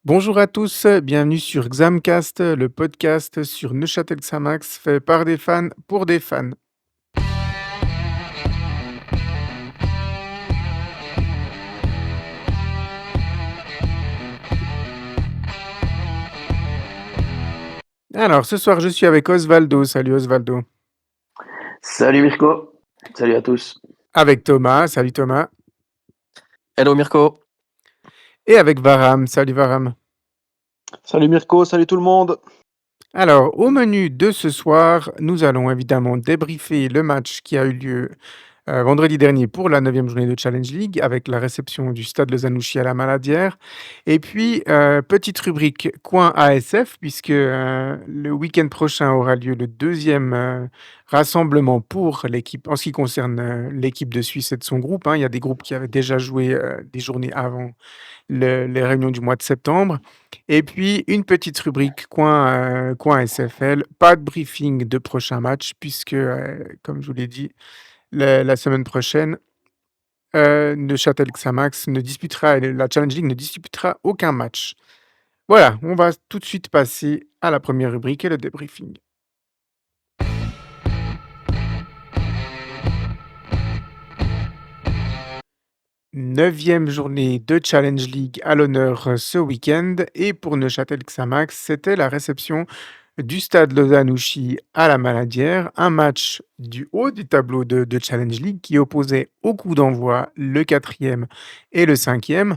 Bonjour à tous, bienvenue sur Xamcast, le podcast sur Neuchâtel Xamax fait par des fans pour des fans. Alors ce soir je suis avec Osvaldo, salut Osvaldo. Salut Mirko, salut à tous. Avec Thomas, salut Thomas. Hello Mirko. Et avec Varam, salut Varam. Salut Mirko, salut tout le monde. Alors au menu de ce soir, nous allons évidemment débriefer le match qui a eu lieu vendredi dernier pour la 9e journée de Challenge League avec la réception du Stade Lausanne-Ouchy à la Maladière. Et puis, petite rubrique coin ASF, puisque le week-end prochain aura lieu le deuxième rassemblement pour l'équipe, en ce qui concerne l'équipe de Suisse et de son groupe. Il y a des groupes qui avaient déjà joué des journées avant les réunions du mois de septembre. Et puis, une petite rubrique coin SFL. Pas de briefing de prochain match, puisque, comme je vous l'ai dit, la semaine prochaine, Neuchâtel Xamax ne disputera la Challenge League ne disputera aucun match. Voilà, on va tout de suite passer à la première rubrique et le débriefing. 9e journée de Challenge League à l'honneur ce week-end et pour Neuchâtel Xamax, c'était la réception du Stade Lausanne-Ouchy à la Maladière, un match du haut du tableau de Challenge League qui opposait au coup d'envoi le 4e et le 5e.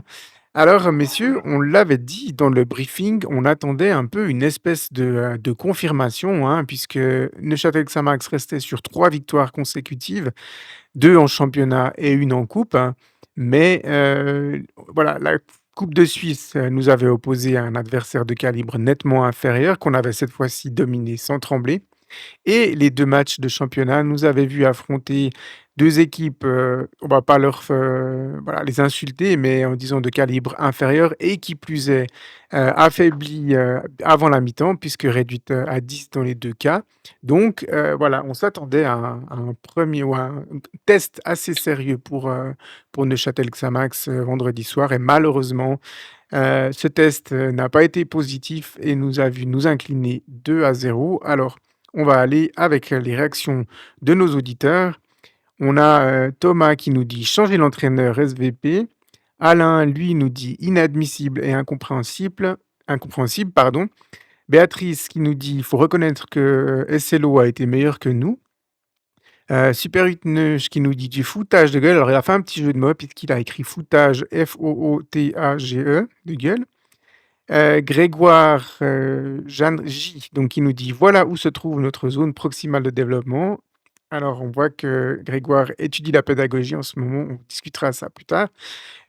Alors, messieurs, on l'avait dit dans le briefing, on attendait un peu une espèce de confirmation, puisque Neuchâtel Xamax restait sur 3 victoires consécutives, 2 en championnat et 1 en coupe. Mais voilà, la Coupe de Suisse nous avait opposé à un adversaire de calibre nettement inférieur, qu'on avait cette fois-ci dominé sans trembler. Et les 2 matchs de championnat nous avaient vu affronter 2 équipes, on va pas voilà, les insulter, mais en disant de calibre inférieur et qui plus est, affaiblies, avant la mi-temps puisque réduites, à 10 dans les 2 cas. Donc voilà, on s'attendait à un 1er ou un test assez sérieux pour Neuchâtel Xamax, vendredi soir et malheureusement, ce test, n'a pas été positif et nous a vu nous incliner 2-0. Alors, on va aller avec les réactions de nos auditeurs. On a Thomas qui nous dit changer l'entraîneur SVP. Alain, lui, nous dit inadmissible et incompréhensible, pardon. Béatrice qui nous dit il faut reconnaître que SLO a été meilleur que nous. Super 8 Neuch qui nous dit du foutage de gueule. Alors, il a fait un petit jeu de mots puisqu'il a écrit foutage, Footage, de gueule. Grégoire Jeanne J, donc qui nous dit voilà où se trouve notre zone proximale de développement. Alors, on voit que Grégoire étudie la pédagogie en ce moment, on discutera ça plus tard.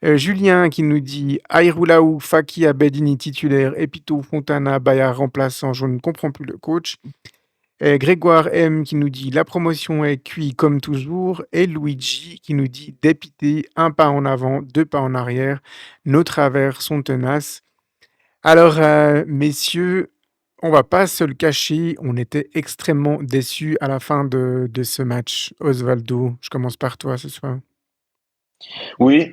Julien qui nous dit Aïroulaou, Faki Abedini titulaire, Epito Fontana, Bayard remplaçant, je ne comprends plus le coach. Grégoire M qui nous dit la promotion est cuite comme toujours. Et Luigi qui nous dit dépité, un pas en avant, 2 pas en arrière. Nos travers sont tenaces. Alors, messieurs, on va pas se le cacher, on était extrêmement déçus à la fin de ce match. Osvaldo, je commence par toi ce soir. Oui,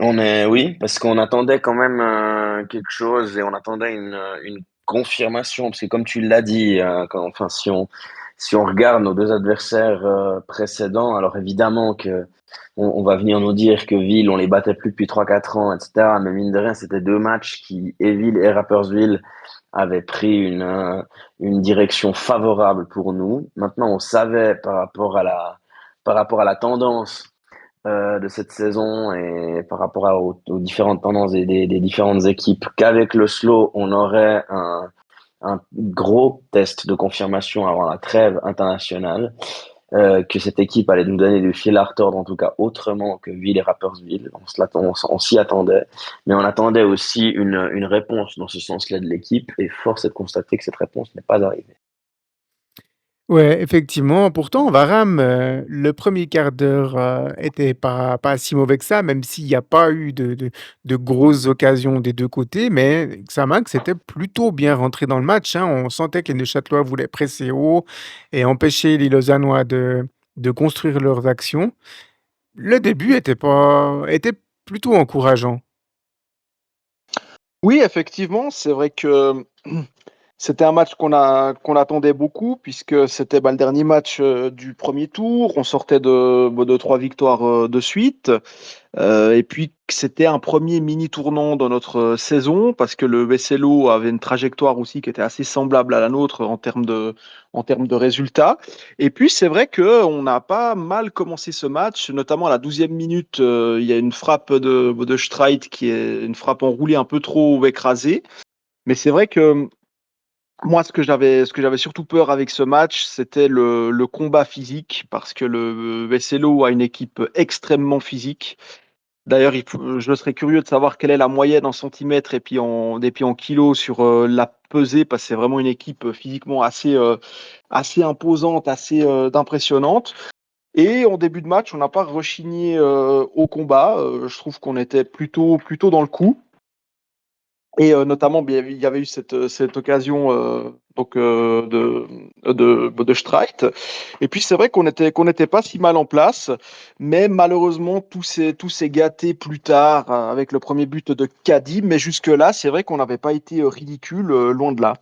parce qu'on attendait quand même quelque chose et on attendait une confirmation, parce que comme tu l'as dit, si on regarde nos deux adversaires précédents, alors évidemment que on va venir nous dire que Ville, on les battait plus depuis 3-4 ans, etc. Mais mine de rien, c'était deux matchs et Ville et Rapperswil avaient pris une direction favorable pour nous. Maintenant, on savait par rapport à la tendance de cette saison et par rapport aux différentes tendances des différentes équipes, qu'avec le slow, on aurait un gros test de confirmation avant la trêve internationale, que cette équipe allait nous donner du fil à retordre, en tout cas autrement que Ville et Rapperswil. On s'y attendait, mais on attendait aussi une réponse dans ce sens-là de l'équipe, et force est de constater que cette réponse n'est pas arrivée. Ouais, effectivement. Pourtant, Varam, le premier quart d'heure, était pas si mauvais que ça, même s'il y a pas eu de grosses occasions des 2 côtés. Mais Xamax était plutôt bien rentré dans le match, hein. On sentait que les Neuchâtelois voulaient presser haut et empêcher les Lausannois de construire leurs actions. Le début était plutôt encourageant. Oui, effectivement, c'est vrai que c'était un match qu'on attendait beaucoup puisque c'était le dernier match du premier tour. On sortait de 3 victoires de suite. Et puis que c'était un premier mini tournant dans notre saison parce que le Vesselo avait une trajectoire aussi qui était assez semblable à la nôtre en termes de résultats. Et puis c'est vrai qu'on a pas mal commencé ce match, notamment à la 12e minute. Il y a une frappe de Streit qui est une frappe enroulée un peu trop écrasée. Mais c'est vrai que moi, ce que j'avais surtout peur avec ce match, c'était le combat physique, parce que le Vesselo a une équipe extrêmement physique. D'ailleurs, je serais curieux de savoir quelle est la moyenne en centimètres et puis en kilos sur la pesée, parce que c'est vraiment une équipe physiquement assez imposante, assez impressionnante. Et en début de match, on n'a pas rechigné au combat. Je trouve qu'on était plutôt dans le coup. Et notamment, bien, il y avait eu cette occasion de Streit. Et puis, c'est vrai qu'on était pas si mal en place, mais malheureusement, tout s'est gâté plus tard avec le premier but de Caddy. Mais jusque-là, c'est vrai qu'on n'avait pas été ridicule, loin de là.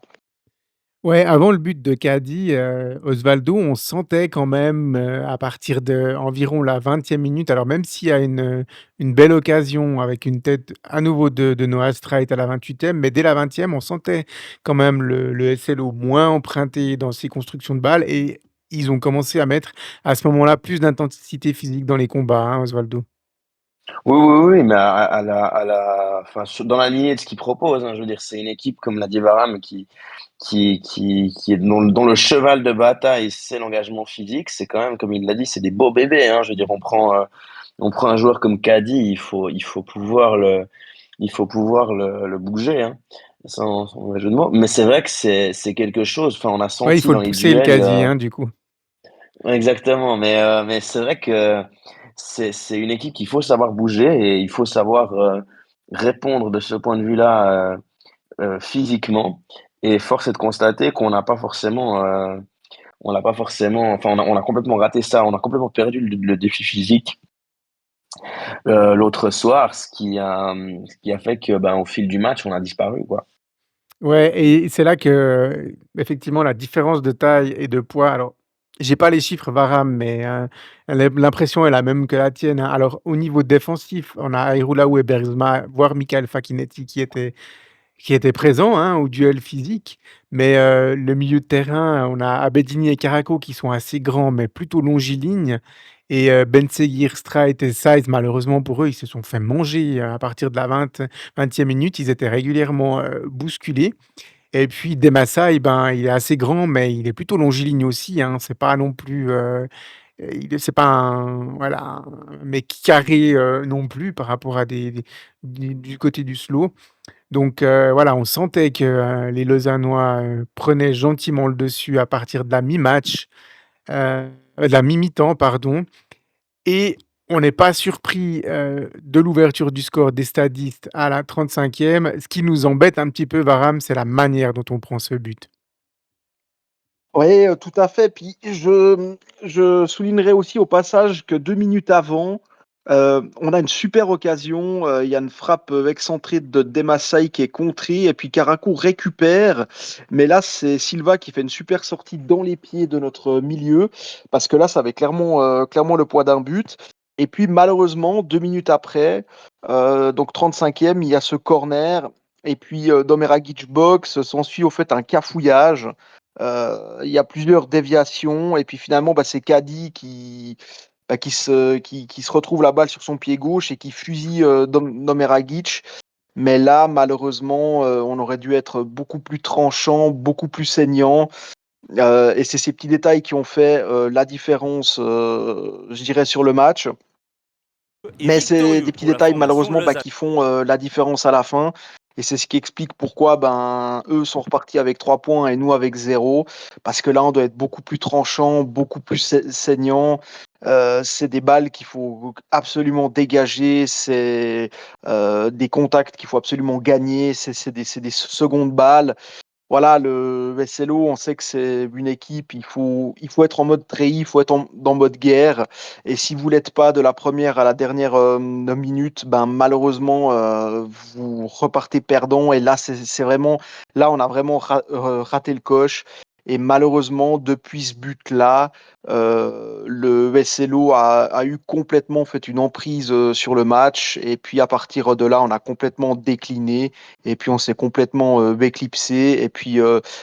Ouais, avant le but de Caddy, Osvaldo, on sentait quand même, à partir d'environ la 20e minute, alors même s'il y a une belle occasion avec une tête à nouveau de Noah Streit à la 28e, mais dès la 20e, on sentait quand même le SLO moins emprunté dans ses constructions de balles et ils ont commencé à mettre, à ce moment-là, plus d'intensité physique dans les combats, hein, Osvaldo? Oui, oui, oui, mais enfin, dans la lignée de ce qu'ils proposent, hein, je veux dire, c'est une équipe comme la Divaram qui est dont le cheval de bataille, c'est l'engagement physique. C'est quand même, comme il l'a dit, c'est des beaux bébés, hein. Je veux dire, on prend un joueur comme Caddy, il faut pouvoir le bouger, hein, sans mauvais jeu de mots. Mais c'est vrai que c'est quelque chose. Enfin, on a Ouais, il senti faut le dans les pousser le duels. Caddy, hein, du coup. Exactement, mais c'est vrai que c'est une équipe qu'il faut savoir bouger et il faut savoir répondre de ce point de vue-là physiquement. Et force est de constater qu'on n'a pas forcément, on l'a pas forcément, enfin on a complètement raté ça, on a complètement perdu le défi physique l'autre soir, ce qui a fait que ben au fil du match on a disparu quoi. Ouais et c'est là que, effectivement, la différence de taille et de poids alors, j'ai pas les chiffres Varam, mais l'impression est la même que la tienne, hein. Alors, au niveau défensif, on a Aïroulaou et Bergzma, voire Michael Fakinetti qui étaient présents, hein, au duel physique. Mais le milieu de terrain, on a Abedini et Carracco qui sont assez grands, mais plutôt longilignes et Benseghir, Streit et Saiz, malheureusement pour eux, ils se sont fait manger, à partir de la 20e minute. Ils étaient régulièrement, bousculés et puis Demassai, ben, il est assez grand, mais il est plutôt longiligne aussi, hein. C'est pas non plus, c'est pas un voilà, un mec carré, non plus par rapport à du côté du slow. Donc voilà, on sentait que, les Lausannois, prenaient gentiment le dessus à partir de la mi-match, de la mi-mi-temps pardon et on n'est pas surpris, de l'ouverture du score des stadistes à la 35e. Ce qui nous embête un petit peu Varam, c'est la manière dont on prend ce but. Oui, tout à fait. Puis je soulignerai aussi au passage que 2 minutes avant, on a une super occasion. Il y a une frappe excentrée de Demassai qui est contrée et puis Karakou récupère. Mais là, c'est Silva qui fait une super sortie dans les pieds de notre milieu parce que là, ça avait clairement le poids d'un but. Et puis malheureusement, 2 minutes après, donc 35e, il y a ce corner. Et puis Domeragic box, s'ensuit au fait un cafouillage. Il y a plusieurs déviations et puis finalement, c'est Caddy qui se retrouve la balle sur son pied gauche et qui fusille Domeragic. Mais là, malheureusement, on aurait dû être beaucoup plus tranchant, beaucoup plus saignant. Et c'est ces petits détails qui ont fait la différence, je dirais, sur le match. Et Mais c'est victorieux des petits pour la détails formation malheureusement Lausanne. qui font la différence à la fin. Et c'est ce qui explique pourquoi eux sont repartis avec 3 points et nous avec 0. Parce que là, on doit être beaucoup plus tranchant, beaucoup plus saignant. C'est des balles qu'il faut absolument dégager. C'est des contacts qu'il faut absolument gagner. C'est des secondes balles. voilà, le SLO, on sait que c'est une équipe, il faut être en mode treillis, il faut être dans mode guerre. Et si vous l'êtes pas de la première à la dernière minute, ben malheureusement, vous repartez perdant. Et là, c'est vraiment, là, on a vraiment raté le coche. Et malheureusement, depuis ce but-là, le SLO a eu complètement fait une emprise sur le match. Et puis à partir de là, on a complètement décliné. Et puis on s'est complètement éclipsé. Et puis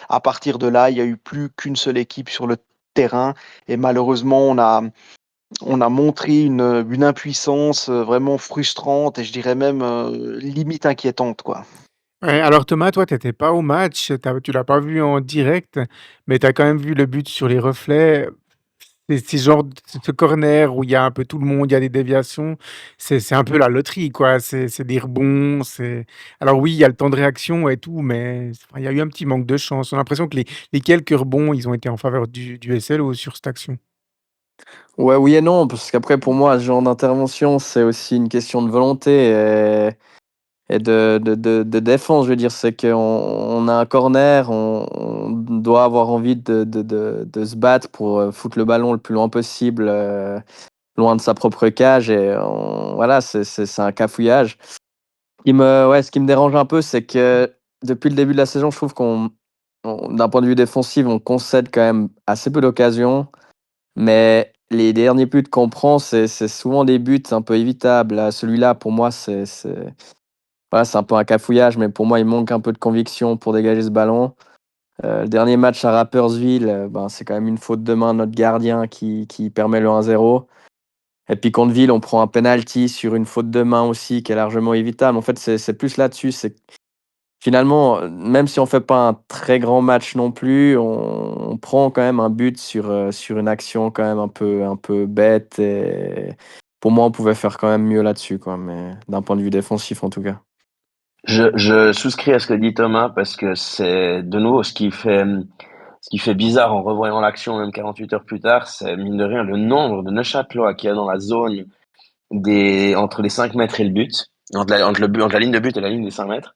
à partir de là, il n'y a eu plus qu'une seule équipe sur le terrain. Et malheureusement, on a montré une impuissance vraiment frustrante et je dirais même limite inquiétante, quoi. Ouais, alors Thomas, toi, tu étais pas au match, tu l'as pas vu en direct, mais tu as quand même vu le but sur les reflets. C'est genre ce corner où il y a un peu tout le monde, il y a des déviations, c'est un peu la loterie, quoi. C'est des rebonds, c'est alors oui, il y a le temps de réaction et tout, mais enfin, il y a eu un petit manque de chance. On a l'impression que les quelques rebonds, ils ont été en faveur du SLO sur cette action. Ouais, oui et non, parce qu'après, pour moi, ce genre d'intervention, c'est aussi une question de volonté et de défense. Je veux dire, c'est qu'on a un corner, on doit avoir envie de se battre pour foutre le ballon le plus loin possible, loin de sa propre cage. Et voilà, c'est un cafouillage. Ouais, ce qui me dérange un peu, c'est que depuis le début de la saison, je trouve d'un point de vue défensif, on concède quand même assez peu d'occasions. Mais les derniers buts qu'on prend, c'est souvent des buts un peu évitables. Là, celui-là, pour moi, voilà, c'est un peu un cafouillage, mais pour moi, il manque un peu de conviction pour dégager ce ballon. Le dernier match à Rapperswil, ben, c'est quand même une faute de main de notre gardien qui permet le 1-0. Et puis contre Ville, on prend un penalty sur une faute de main aussi qui est largement évitable. En fait, c'est plus là-dessus. C'est finalement, même si on fait pas un très grand match non plus, on prend quand même un but sur une action quand même un peu bête. Et pour moi, on pouvait faire quand même mieux là-dessus, quoi. Mais d'un point de vue défensif, en tout cas. Je souscris à ce que dit Thomas parce que c'est de nouveau ce qui fait bizarre en revoyant l'action même 48 heures plus tard, c'est mine de rien le nombre de Neuchâtelois qu'il y a dans la zone entre les 5 mètres et le but, entre la ligne de but et la ligne des 5 mètres.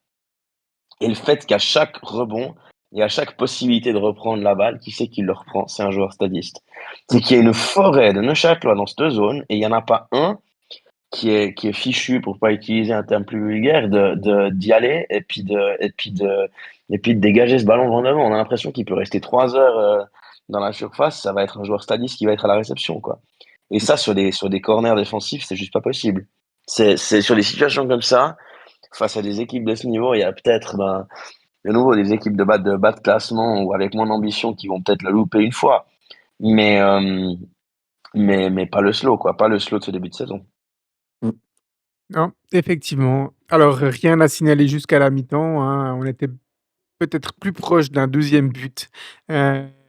Et le fait qu'à chaque rebond et à chaque possibilité de reprendre la balle, qui c'est qui le reprend? C'est un joueur stadiste. C'est qu'il y a une forêt de Neuchâtelois dans cette zone et il n'y en a pas un qui est fichu, pour pas utiliser un terme plus vulgaire, d'y aller et puis de dégager ce ballon devant. On a l'impression qu'il peut rester 3 heures dans la surface. Ça va être un joueur stadiste qui va être à la réception, quoi. Et ça, sur des corners défensifs, c'est juste pas possible. C'est sur des situations comme ça, face à des équipes de ce niveau, il y a peut-être, de nouveau, des équipes de bas de classement ou avec moins d'ambition qui vont peut-être le louper une fois. Mais, mais pas le slow, quoi. Pas le slow de ce début de saison. Mm. Non, effectivement. Alors, rien à signaler jusqu'à la mi-temps, hein. On était peut-être plus proche d'un deuxième but,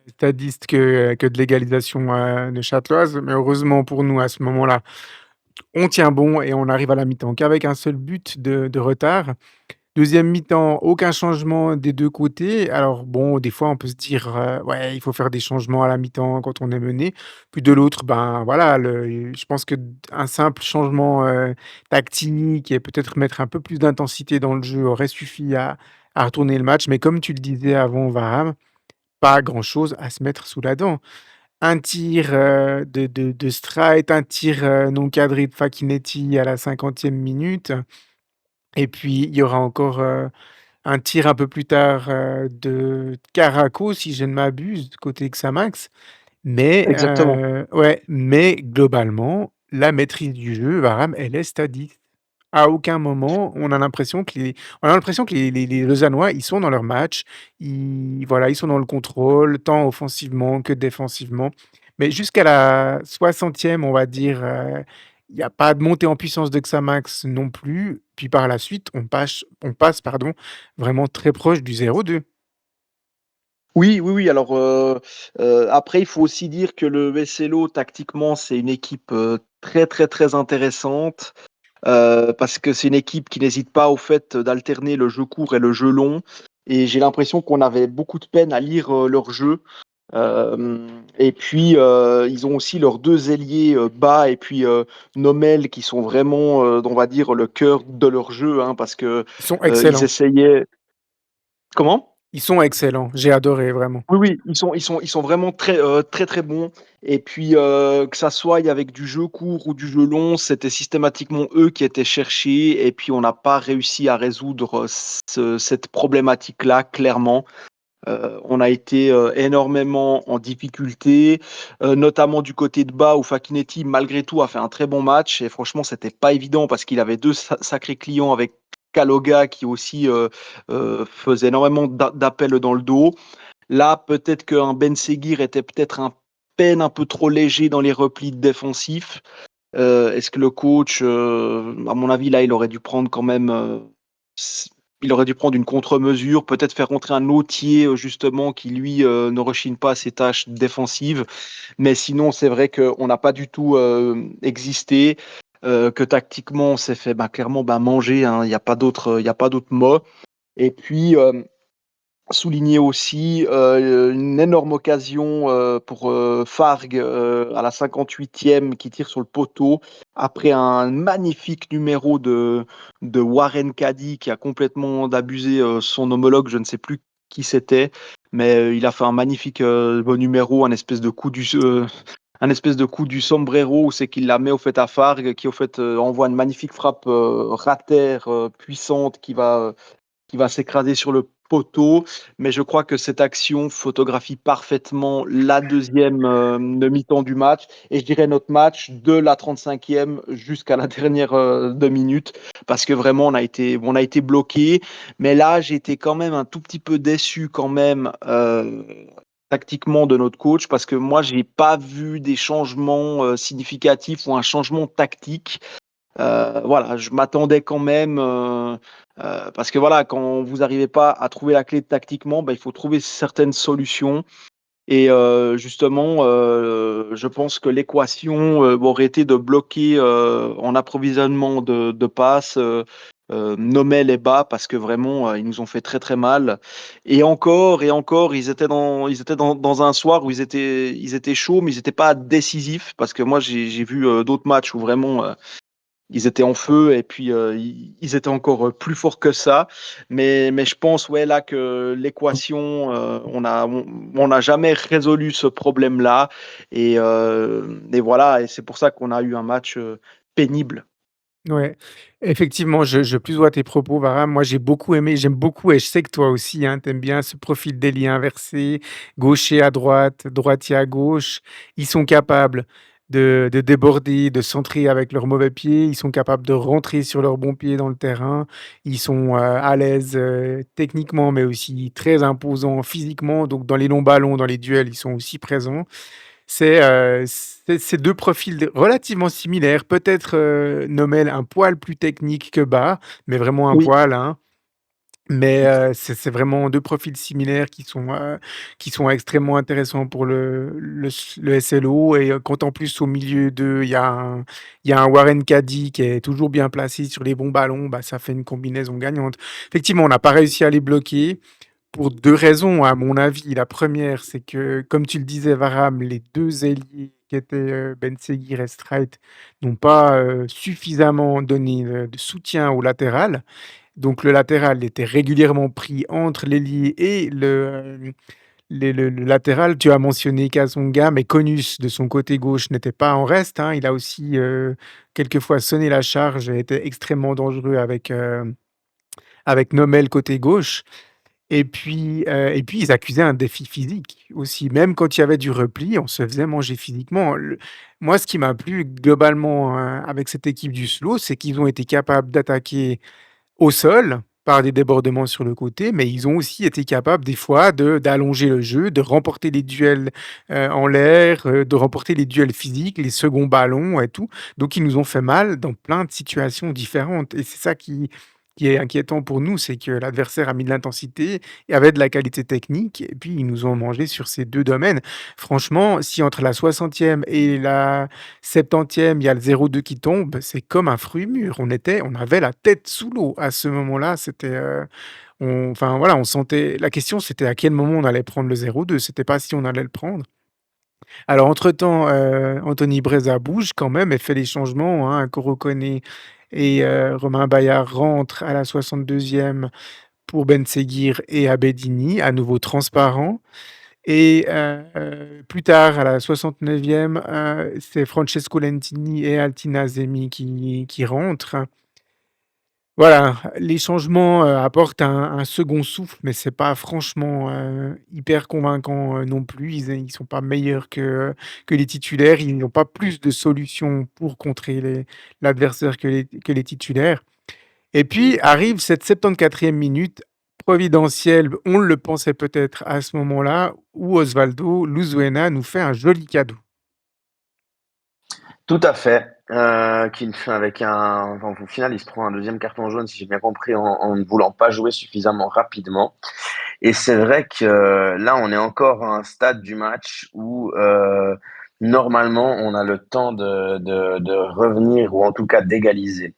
stadiste que de l'égalisation, neuchâteloise. Mais heureusement pour nous, à ce moment-là, on tient bon et on arrive à la mi-temps qu'avec un seul but de retard. Deuxième mi-temps, aucun changement des 2 côtés. Alors bon, des fois, on peut se dire, «Ouais, il faut faire des changements à la mi-temps quand on est mené». Puis de l'autre, ben, voilà, je pense que un simple changement, tactique et peut-être mettre un peu plus d'intensité dans le jeu aurait suffi à retourner le match. Mais comme tu le disais avant, Varane, pas grand-chose à se mettre sous la dent. Un tir, de Streit, un tir, non cadré de Facchinetti à la 50e minute et puis il y aura encore, un tir un peu plus tard, de Caraco, si je ne m'abuse, côté Xamax. Mais Exactement. ouais, mais globalement, la maîtrise du jeu, Varane, elle est stadiste. À aucun moment, on a l'impression que les Lausannois, ils sont dans leur match. Voilà, ils sont dans le contrôle, tant offensivement que défensivement. Mais jusqu'à la 60e, on va dire, il y a pas de montée en puissance de Xamax non plus. Puis par la suite, on passe, pardon, vraiment très proche du 0-2. Oui, oui, oui. Alors, après, il faut aussi dire que le SLO, tactiquement, c'est une équipe très, très, très intéressante parce que c'est une équipe qui n'hésite pas au fait d'alterner le jeu court et le jeu long. Et j'ai l'impression qu'on avait beaucoup de peine à lire leur jeu. Et puis, ils ont aussi leurs deux ailiers bas et puis Nomel qui sont vraiment, on va dire, le cœur de leur jeu, hein, parce que Ils sont ils excellents. essayaient. Comment? Ils sont excellents, j'ai adoré vraiment. Oui, oui, ils sont vraiment très, très, très bons et puis, que ça soit avec du jeu court ou du jeu long, c'était systématiquement eux qui étaient cherchés et puis on n'a pas réussi à résoudre, cette problématique-là clairement. On a été, énormément en difficulté, notamment du côté de bas où Fakinetti malgré tout a fait un très bon match et franchement c'était pas évident parce qu'il avait 2 sacrés clients avec Kaloga qui aussi, faisait énormément d'appels dans le dos. Là, peut-être qu'un Ben Seguir était peut-être un peine un peu trop léger dans les replis défensifs. Est-ce que le coach, à mon avis, là, il aurait dû prendre quand même, il aurait dû prendre une contre-mesure, peut-être faire rentrer un Autier, justement, qui lui, ne rechigne pas à ses tâches défensives. Mais sinon, c'est vrai qu'on n'a pas du tout, existé, que tactiquement, on s'est fait, bah, clairement, bah, manger, hein. Il y a pas d'autre mot. Et puis, souligner aussi, une énorme occasion, pour, Fargue, à la 58e qui tire sur le poteau après un magnifique numéro de Warren Caddy qui a complètement abusé, son homologue, je ne sais plus qui c'était, mais, il a fait un magnifique, bon numéro, un espèce de coup du sombrero où c'est qu'il la met au fait à Fargue qui au fait, envoie une magnifique frappe, rater, puissante qui va s'écraser sur le poteau. Mais je crois que cette action photographie parfaitement la deuxième mi-temps du match. Et je dirais notre match de la 35e jusqu'à la dernière 2 minutes. Parce que vraiment, on a été bloqué. Mais là, j'ai été quand même un tout petit peu déçu quand même. Tactiquement de notre coach parce que moi j'ai pas vu des changements significatifs ou un changement tactique. Voilà, je m'attendais quand même, parce que voilà, quand vous n'arrivez pas à trouver la clé tactiquement, bah, il faut trouver certaines solutions et justement, je pense que l'équation, aurait été de bloquer, en approvisionnement de passes, Nomel et Bas parce que vraiment, ils nous ont fait très, très mal et encore, ils étaient dans un soir où ils étaient chauds, mais ils étaient pas décisifs parce que moi j'ai vu, d'autres matchs où vraiment, ils étaient en feu et puis, ils étaient encore, plus forts que ça. Mais je pense, ouais, là, que l'équation, on n'a jamais résolu ce problème-là et voilà et c'est pour ça qu'on a eu un match, pénible. Ouais, effectivement, je plus vois tes propos, Varane. Moi, j'ai beaucoup aimé, j'aime beaucoup et je sais que toi aussi, hein, tu aimes bien ce profil d'ailier inversé, gaucher à droite, droitier à gauche. Ils sont capables de déborder, de centrer avec leur mauvais pied. Ils sont capables de rentrer sur leur bon pied dans le terrain. Ils sont à l'aise techniquement, mais aussi très imposants physiquement. Donc, dans les longs ballons, dans les duels, ils sont aussi présents. C'est 2 profils d relativement similaires, peut-être, Nomel un poil plus technique que Ba, mais vraiment un Oui, poil, hein. Mais, c'est vraiment 2 profils similaires qui sont extrêmement intéressants pour le SLO et quand en plus au milieu d'eux, il y a un Warren Caddy qui est toujours bien placé sur les bons ballons, bah, ça fait une combinaison gagnante. Effectivement, on n'a pas réussi à les bloquer. Pour 2 raisons, à mon avis. La première, c'est que, comme tu le disais, Varane, les 2 ailiers qui étaient, Ben Seghir et Streit n'ont pas, suffisamment donné, de soutien au latéral. Donc le latéral était régulièrement pris entre l'ailier et le latéral. Tu as mentionné Kasonga, mais Konus, de son côté gauche, n'était pas en reste, hein. Il a aussi, quelquefois sonné la charge et était extrêmement dangereux avec Nomel côté gauche. Et puis ils accusaient un défi physique aussi. Même quand il y avait du repli, on se faisait manger physiquement. Moi, ce qui m'a plu globalement, avec cette équipe du Slow, c'est qu'ils ont été capables d'attaquer au sol par des débordements sur le côté, mais ils ont aussi été capables des fois d'allonger le jeu, de remporter les duels, en l'air, de remporter les duels physiques, les seconds ballons et tout. Donc ils nous ont fait mal dans plein de situations différentes et c'est ça qui est inquiétant pour nous, c'est que l'adversaire a mis de l'intensité et avait de la qualité technique et puis ils nous ont mangé sur ces 2 domaines. Franchement, si entre la 60e et la 70e, il y a le 0-2 qui tombe, c'est comme un fruit mûr. On avait la tête sous l'eau à ce moment-là. C'était, enfin voilà, on sentait. La question, c'était à quel moment on allait prendre le 0-2. C'était pas si on allait le prendre. Alors entre-temps, Anthony Breza bouge quand même et fait les changements, hein. Koro Koné et Romain Baillard rentrent à la 62e pour Ben Seguir et Abedini, à nouveau transparent. Et plus tard, à la 69e, c'est Francesco Lentini et Altina Azemi qui rentrent. Voilà, les changements, apportent un second souffle, mais c'est pas franchement, hyper convaincant, non plus. Ils sont pas meilleurs que les titulaires. Ils n'ont pas plus de solutions pour contrer l'adversaire que les titulaires. Et puis arrive cette 74e minute providentielle, on le pensait peut-être à ce moment-là, où Osvaldo Luzuena nous fait un joli cadeau. Tout à fait. Qui fait avec enfin, au final, il se prend un deuxième carton jaune, si j'ai bien compris, en ne voulant pas jouer suffisamment rapidement. Et c'est vrai que là, on est encore à un stade du match où normalement, on a le temps de revenir ou en tout cas d'égaliser.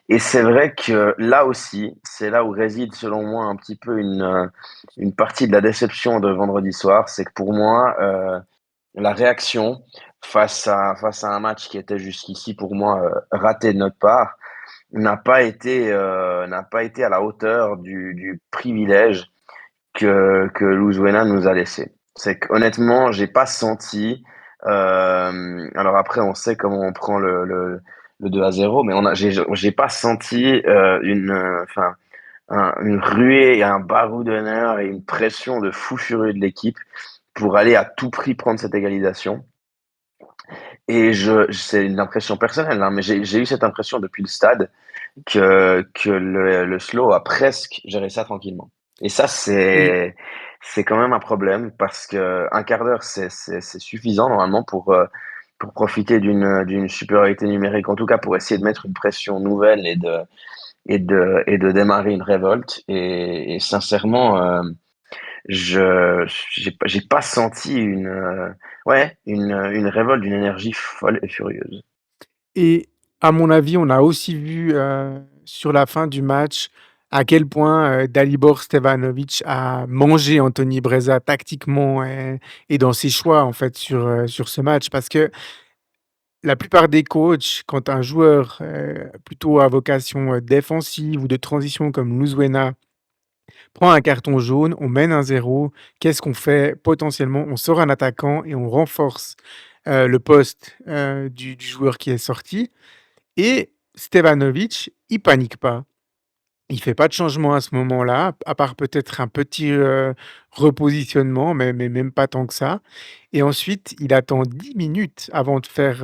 Et c'est vrai que là aussi, c'est là où réside, selon moi, un petit peu une partie de la déception de vendredi soir. C'est que pour moi, la réaction face à un match qui était jusqu'ici, pour moi, raté de notre part, n'a pas été à la hauteur du privilège que Luzuena nous a laissé. C'est qu'honnêtement, j'ai pas senti. Alors après, on sait comment on prend le 2-0, mais j'ai pas senti enfin, une ruée et un baroudonneur et une pression de fou furieux de l'équipe pour aller à tout prix prendre cette égalisation. Et c'est une impression personnelle, hein, mais j'ai eu cette impression depuis le stade que le slow a presque géré ça tranquillement. Et ça, Oui. c'est quand même un problème parce que un quart d'heure, c'est suffisant normalement pour profiter d'une supériorité numérique, en tout cas pour essayer de mettre une pression nouvelle et de démarrer une révolte. Et sincèrement, j'ai pas senti une révolte d'une énergie folle et furieuse. Et à mon avis, on a aussi vu, sur la fin du match, à quel point, Dalibor Stevanovic a mangé Anthony Breza tactiquement et dans ses choix, en fait, sur ce match. Parce que la plupart des coachs, quand un joueur, plutôt à vocation, défensive ou de transition comme Luzuena prend un carton jaune, on mène 1-0. Qu'est-ce qu'on fait? Potentiellement, on sort un attaquant et on renforce, le poste, du joueur qui est sorti. Et Stevanovic, il panique pas. Il fait pas de changement à ce moment-là, à part peut-être un petit, repositionnement, mais même pas tant que ça. Et ensuite, il attend 10 minutes avant de faire,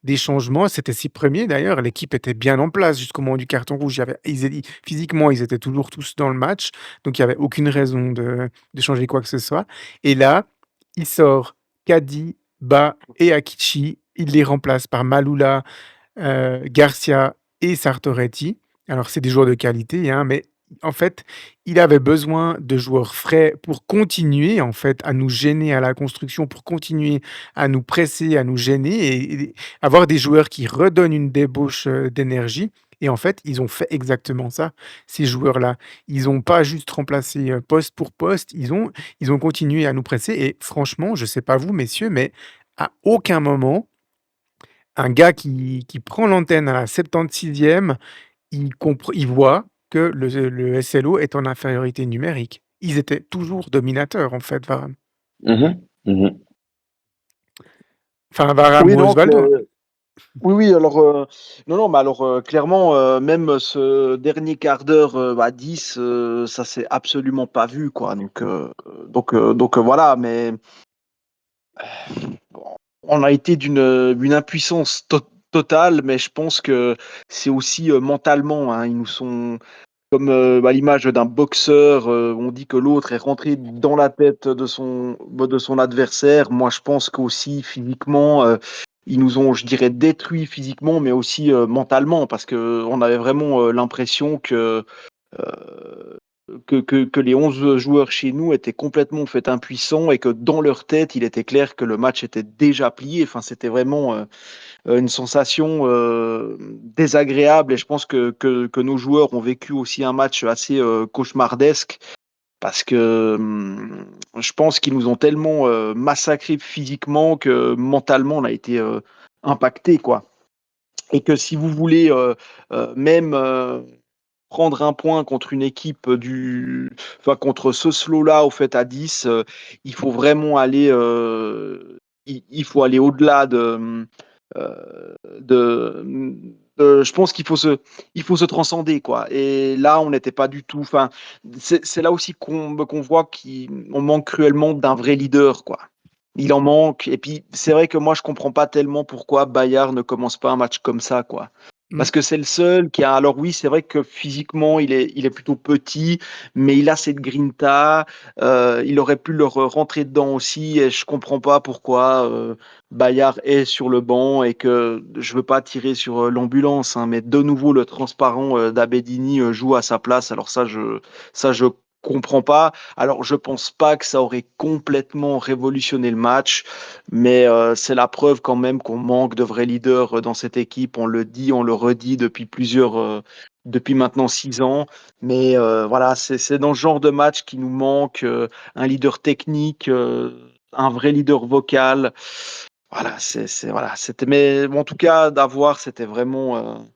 des changements. C'était ses premiers d'ailleurs. L'équipe était bien en place jusqu'au moment du carton rouge. Il y avait physiquement, ils étaient toujours tous dans le match, donc il y avait aucune raison de changer quoi que ce soit. Et là, il sort Kadi, Ba et Akichi. Il les remplace par Malula, Garcia et Sartoretti. Alors c'est des joueurs de qualité, hein, mais en fait, il avait besoin de joueurs frais pour continuer, en fait, à nous gêner à la construction, pour continuer à nous presser, à nous gêner et avoir des joueurs qui redonnent une débauche, d'énergie. Et en fait, ils ont fait exactement ça, ces joueurs-là. Ils ont pas juste remplacé, poste pour poste, ils ont continué à nous presser et franchement, je sais pas vous messieurs, mais à aucun moment un gars qui prend l'antenne à la 76e, il voit que le SLO est en infériorité numérique. Ils étaient toujours dominateurs, en fait, Varane. Mhm, mhm. Enfin, Varane Oui, ou donc, Osvaldo. oui, oui, alors, non, non, mais alors, clairement, même ce dernier quart d'heure, 10, ça s'est absolument pas vu, quoi. Donc, voilà, mais on a été d'une impuissance totale, mais je pense que c'est aussi mentalement, hein, ils nous sont comme à l'image d'un boxeur, on dit que l'autre est rentré dans la tête de son adversaire. Moi, je pense qu'aussi physiquement, ils nous ont, je dirais, détruits physiquement, mais aussi mentalement, parce que on avait vraiment l'impression euh, que les 11 joueurs chez nous étaient complètement en fait impuissants et que dans leur tête, il était clair que le match était déjà plié. Enfin, c'était vraiment une sensation désagréable et je pense que nos joueurs ont vécu aussi un match assez cauchemardesque parce que je pense qu'ils nous ont tellement massacrés physiquement que mentalement on a été impacté quoi. Et que si vous voulez même prendre un point contre une équipe contre ce slow-là, au fait, à 10, il faut vraiment aller, il faut aller au-delà je pense il faut se transcender, quoi. Et là, on n'était pas du tout. Enfin, c'est là aussi qu'on voit qu'on manque cruellement d'un vrai leader, quoi. Il en manque. Et puis, c'est vrai que moi, je comprends pas tellement pourquoi Bayard ne commence pas un match comme ça, quoi. Mmh. Parce que c'est le seul qui a. Alors oui, c'est vrai que physiquement, il est plutôt petit, mais il a cette grinta. Il aurait pu leur rentrer dedans aussi. Et je comprends pas pourquoi Bayard est sur le banc et que je veux pas tirer sur l'ambulance, hein, mais de nouveau le transparent d'Abedini joue à sa place. Alors ça je comprends pas. Alors je pense pas que ça aurait complètement révolutionné le match, mais c'est la preuve quand même qu'on manque de vrais leaders dans cette équipe. On le dit, on le redit depuis maintenant 6 ans. Mais voilà, c'est dans ce genre de match qui nous manque un leader technique, un vrai leader vocal. Voilà, voilà, c'était, mais en tout cas, d'avoir, c'était vraiment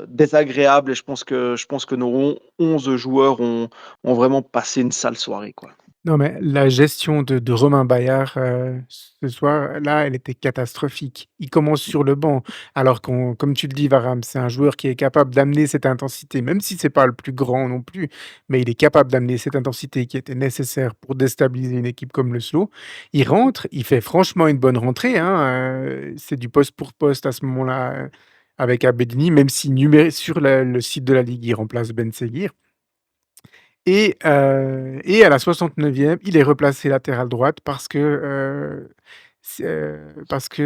désagréable et je pense que nos 11 joueurs ont vraiment passé une sale soirée, quoi. Non, mais la gestion de Romain Bayard, ce soir-là, elle était catastrophique. Il commence sur le banc, alors qu'on comme tu le dis, Varam, c'est un joueur qui est capable d'amener cette intensité, même si c'est pas le plus grand non plus, mais il est capable d'amener cette intensité qui était nécessaire pour déstabiliser une équipe comme le Slow. Il rentre, il fait franchement une bonne rentrée, hein, c'est du poste pour poste à ce moment-là, avec Abedini, même si sur le site de la ligue, il remplace Ben Seguir. Et à la 69e, il est replacé latéral droite parce que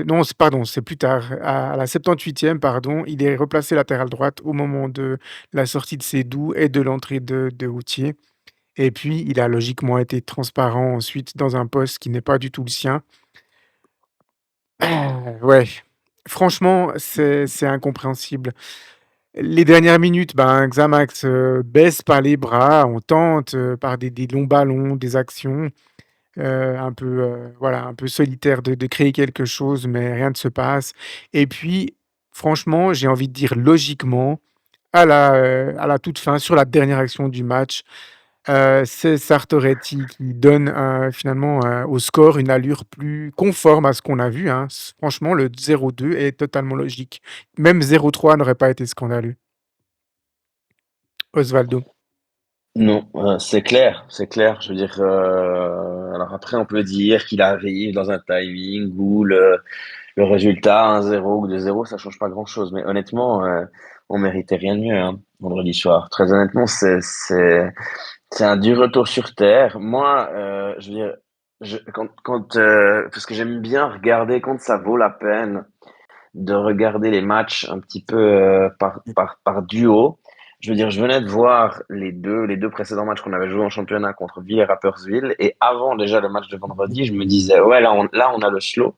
non, pardon, c'est plus tard. À la 78e, pardon, il est replacé latéral droite au moment de la sortie de Sédou et de l'entrée de Houtier. Et puis, il a logiquement été transparent ensuite dans un poste qui n'est pas du tout le sien. Ouais, franchement, c'est incompréhensible. Les dernières minutes, ben, Xamax baisse pas les bras, on tente par des longs ballons, des actions un peu, voilà, un peu solitaires de créer quelque chose, mais rien ne se passe. Et puis, franchement, j'ai envie de dire logiquement, à la toute fin, sur la dernière action du match, c'est Sartoretti qui donne finalement au score une allure plus conforme à ce qu'on a vu, hein. Franchement, le 0-2 est totalement logique. Même 0-3 n'aurait pas été scandaleux. Osvaldo. Non, c'est clair, c'est clair. Je veux dire, alors après, on peut dire qu'il arrive dans un timing où le résultat 1-0 ou 2-0, ça change pas grand-chose. Mais honnêtement, on méritait rien de mieux, hein, vendredi soir. Très honnêtement, c'est un dur retour sur terre. Moi, je veux dire, parce que j'aime bien regarder quand ça vaut la peine de regarder les matchs un petit peu par duo. Je veux dire, je venais de voir les deux précédents matchs qu'on avait joués en championnat contre Villers-Rapperswil. Et avant déjà le match de vendredi, je me disais, ouais, là, on a le slow.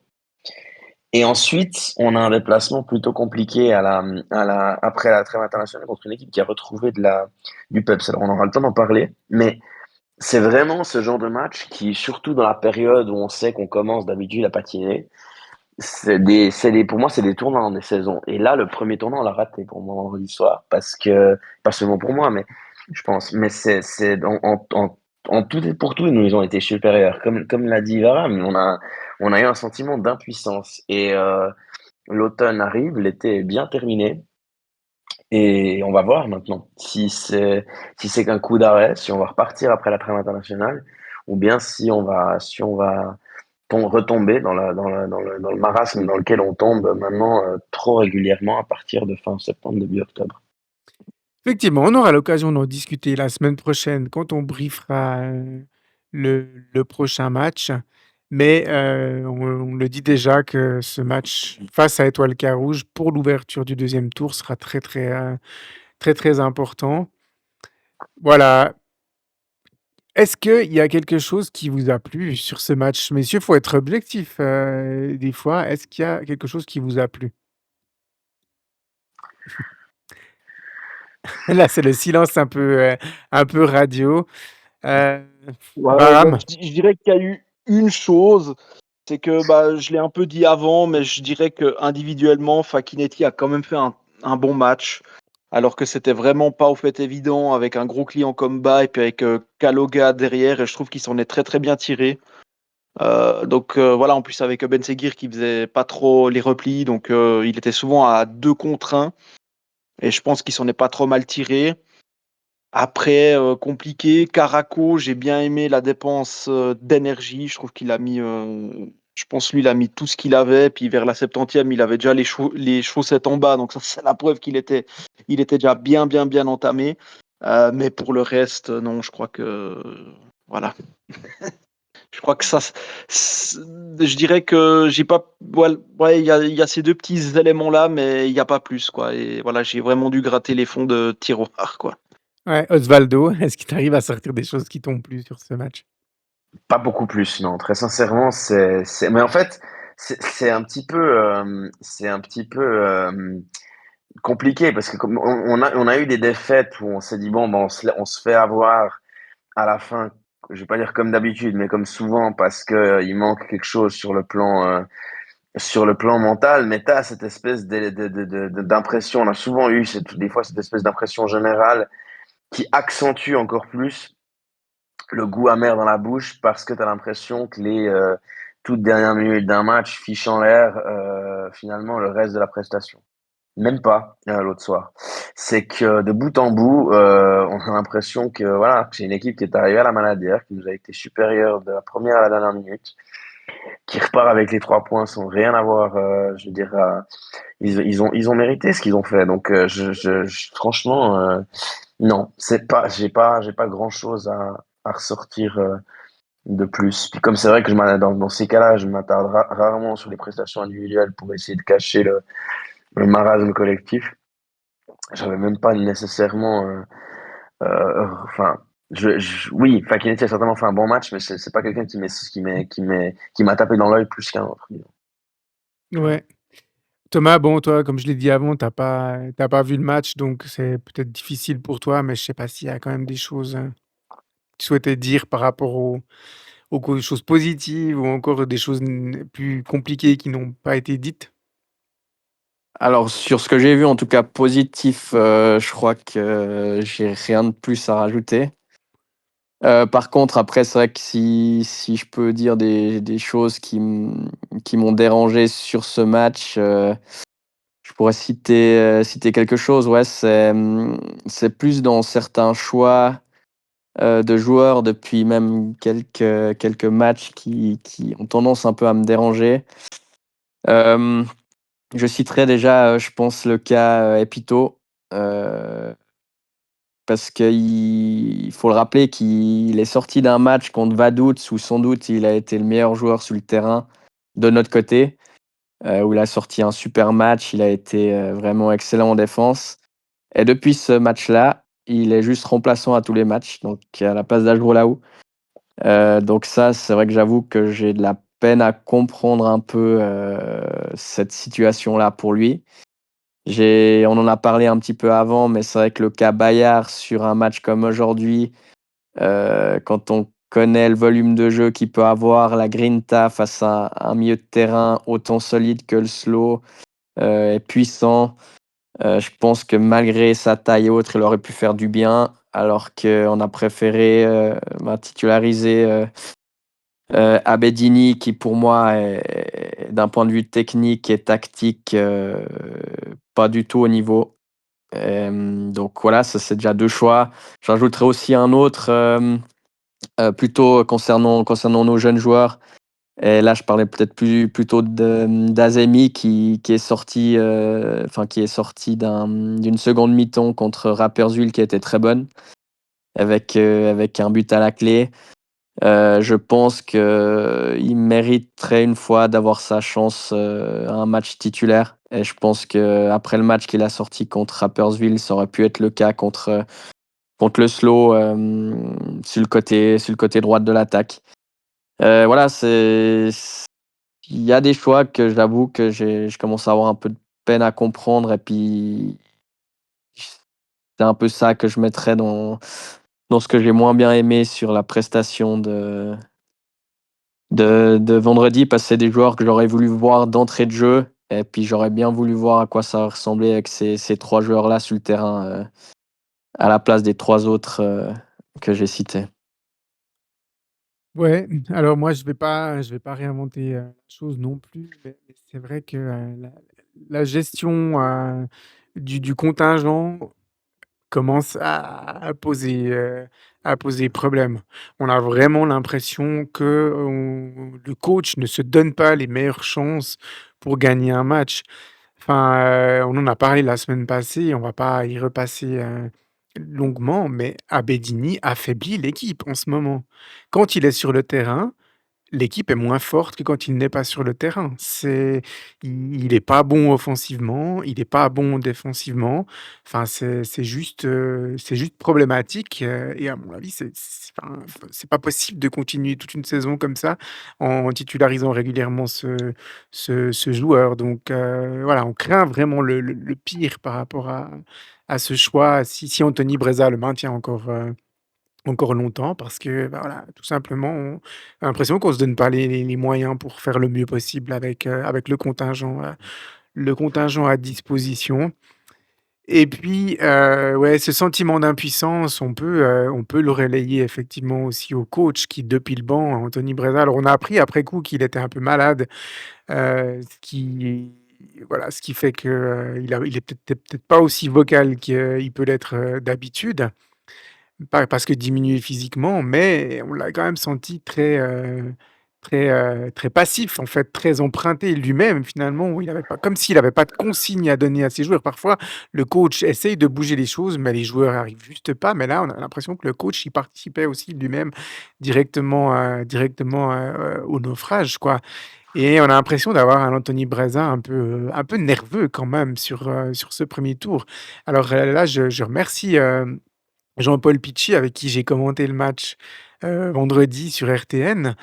Et ensuite, on a un déplacement plutôt compliqué après la trêve internationale contre une équipe qui a retrouvé du peps. Alors, on aura le temps d'en parler. Mais c'est vraiment ce genre de match qui, surtout dans la période où on sait qu'on commence d'habitude à patiner, pour moi, c'est des tournants dans des saisons. Et là, le premier tournant, on l'a raté pour moi vendredi soir. Parce que, pas seulement pour moi, mais je pense, mais en tout et pour tout, ils nous ont été supérieurs. Comme l'a dit Varam, on a eu un sentiment d'impuissance. Et l'automne arrive, l'été est bien terminé. Et on va voir maintenant si c'est qu'un coup d'arrêt, si on va repartir après la trêve internationale, ou bien si on va retomber dans le marasme dans lequel on tombe maintenant trop régulièrement à partir de fin septembre, début octobre. Effectivement, on aura l'occasion d'en discuter la semaine prochaine quand on briefera le prochain match. Mais on le dit déjà que ce match face à Étoile Carouge pour l'ouverture du deuxième tour sera très, très important. Voilà. Est-ce qu'il y a quelque chose qui vous a plu sur ce match? Messieurs, il faut être objectif des fois. Est-ce qu'il y a quelque chose qui vous a plu? Là, c'est le silence un peu radio. Heu, Ouais, bah, Bahram? je dirais qu'il y a eu une chose, c'est que bah, je l'ai un peu dit avant, mais je dirais que individuellement, Fakinetti a quand même fait un bon match. alors que c'était vraiment pas au fait évident avec un gros client comme Bas et puis avec Kaloga derrière, et je trouve qu'il s'en est très très bien tiré. Donc voilà, en plus avec Ben Seguir qui faisait pas trop les replis, donc il était souvent à 2 contre 1, et je pense qu'il s'en est pas trop mal tiré. Après, compliqué, Caraco, j'ai bien aimé la dépense d'énergie. Je trouve qu'il a mis, je pense lui, il a mis tout ce qu'il avait. Puis vers la 70e, il avait déjà les chaussettes en bas. Donc ça, c'est la preuve il était déjà bien, bien, bien entamé. Mais pour le reste, non, je crois que, voilà. Je crois que ça, je dirais que j'ai pas, ouais, il y a ces deux petits éléments-là, mais il n'y a pas plus, quoi. Et voilà, j'ai vraiment dû gratter les fonds de tiroir, quoi. Ouais, Osvaldo, est-ce qu'il t'arrive à sortir des choses qui t'ont plu sur ce match? Pas beaucoup plus, non. Très sincèrement, mais en fait, c'est un petit peu, compliqué parce que comme on a eu des défaites où on s'est dit bon, ben on se fait avoir à la fin. Je vais pas dire comme d'habitude, mais comme souvent parce que il manque quelque chose sur le plan mental. Mais t'as cette espèce d'impression. On a souvent eu des fois cette espèce d'impression générale qui accentue encore plus le goût amer dans la bouche parce que tu as l'impression que les toutes dernières minutes d'un match fichent en l'air finalement le reste de la prestation. Même pas l'autre soir. C'est que de bout en bout, on a l'impression que voilà, que c'est une équipe qui est arrivée à la Maladière, qui nous a été supérieure de la première à la dernière minute, qui repart avec les 3 points sans rien avoir, je veux dire, ils ont mérité ce qu'ils ont fait. Donc franchement, non, j'ai pas grand chose à ressortir de plus. Puis comme c'est vrai que dans ces cas-là, je m'attarde rarement sur les prestations individuelles pour essayer de cacher le marasme collectif. J'avais même pas nécessairement, enfin, oui, enfin, Kennedy a certainement fait un bon match, mais c'est pas quelqu'un qui m'a tapé dans l'œil plus qu'un autre. Ouais. Thomas, bon, toi, comme je l'ai dit avant, t'as pas vu le match, donc c'est peut-être difficile pour toi, mais je sais pas s'il y a quand même des choses, que tu souhaitais dire par rapport aux choses positives ou encore des choses plus compliquées qui n'ont pas été dites? Alors sur ce que j'ai vu, en tout cas positif, je crois que j'ai rien de plus à rajouter. Par contre, après, c'est vrai que si je peux dire des choses qui m'ont dérangé sur ce match, je pourrais citer quelque chose. Ouais, c'est plus dans certains choix, de joueurs depuis même quelques matchs qui ont tendance un peu à me déranger. Hem, je citerai déjà, je pense le cas, Epito, heu, parce qu'il faut le rappeler qu'il est sorti d'un match contre Vaduz où sans doute il a été le meilleur joueur sur le terrain de notre côté, où il a sorti un super match, il a été, vraiment excellent en défense, et depuis ce match-là, il est juste remplaçant à tous les matchs, donc à la place d'Ajrolaou. Donc ça, c'est vrai que j'avoue que j'ai de la peine à comprendre un peu, cette situation-là pour lui. On en a parlé un petit peu avant, mais c'est vrai que le cas Bayard sur un match comme aujourd'hui, quand on connaît le volume de jeu qu'il peut avoir, la grinta face à un milieu de terrain autant solide que le slow, et puissant, je pense que malgré sa taille et autres, il aurait pu faire du bien, alors qu'on a préféré, titulariser, Abedini qui pour moi est d'un point de vue technique et tactique, pas du tout au niveau. Donc voilà, ça c'est déjà 2 choix. J'ajouterai aussi un autre, plutôt concernant nos jeunes joueurs, et là je parlais peut-être plutôt d'Azemi qui est sorti, qui est sorti d'une seconde mi-temps contre Rapperswil qui était très bonne avec un but à la clé. Je pense qu'il mériterait une fois d'avoir sa chance, à un match titulaire, et je pense qu'après le match qu'il a sorti contre Rapperswil, ça aurait pu être le cas contre le Slow, sur le côté droit de l'attaque. Voilà, il y a des choix que j'avoue que je commence à avoir un peu de peine à comprendre, et puis c'est un peu ça que je mettrais dans ce que j'ai moins bien aimé sur la prestation de vendredi, parce que c'est des joueurs que j'aurais voulu voir d'entrée de jeu, et puis j'aurais bien voulu voir à quoi ça ressemblait avec ces 3 joueurs-là sur le terrain, à la place des 3 autres, que j'ai cités. Ouais, alors moi je vais pas réinventer, la chose non plus, mais c'est vrai que, la gestion, du contingent commence à poser problème. On a vraiment l'impression que le coach ne se donne pas les meilleures chances pour gagner un match. Enfin, on en a parlé la semaine passée, on va pas y repasser, longuement, mais Abedini affaiblit l'équipe en ce moment. Quand il est sur le terrain, l'équipe est moins forte que quand il n'est pas sur le terrain. Il est pas bon offensivement, il est pas bon défensivement. Enfin, c'est juste problématique, et à mon avis, c'est pas possible de continuer toute une saison comme ça, en titularisant régulièrement ce joueur. Donc, voilà, on craint vraiment le pire par rapport à ce choix, si Anthony Breza le maintient encore longtemps, parce que, bah, voilà, tout simplement, on a l'impression qu'on se donne pas les moyens pour faire le mieux possible avec le contingent à disposition. Et puis, ouais, ce sentiment d'impuissance, on peut le relayer effectivement aussi au coach qui, depuis le banc, Anthony Breza, alors on a appris après coup qu'il était un peu malade, ce qui fait que, il est peut-être pas aussi vocal qu'il peut l'être, d'habitude. Pas parce que diminué physiquement, mais on l'a quand même senti très passif, en fait, très emprunté lui-même finalement, où il avait pas comme s'il avait pas de consignes à donner à ses joueurs. Parfois, le coach essaye de bouger les choses, mais les joueurs arrivent juste pas. Mais là, on a l'impression que le coach, il participait aussi lui-même directement, au naufrage, quoi. Et on a l'impression d'avoir un Anthony Breza un peu nerveux quand même sur ce premier tour. Alors, là, je remercie, Jean-Paul Pichy, avec qui j'ai commenté le match, vendredi sur RTN,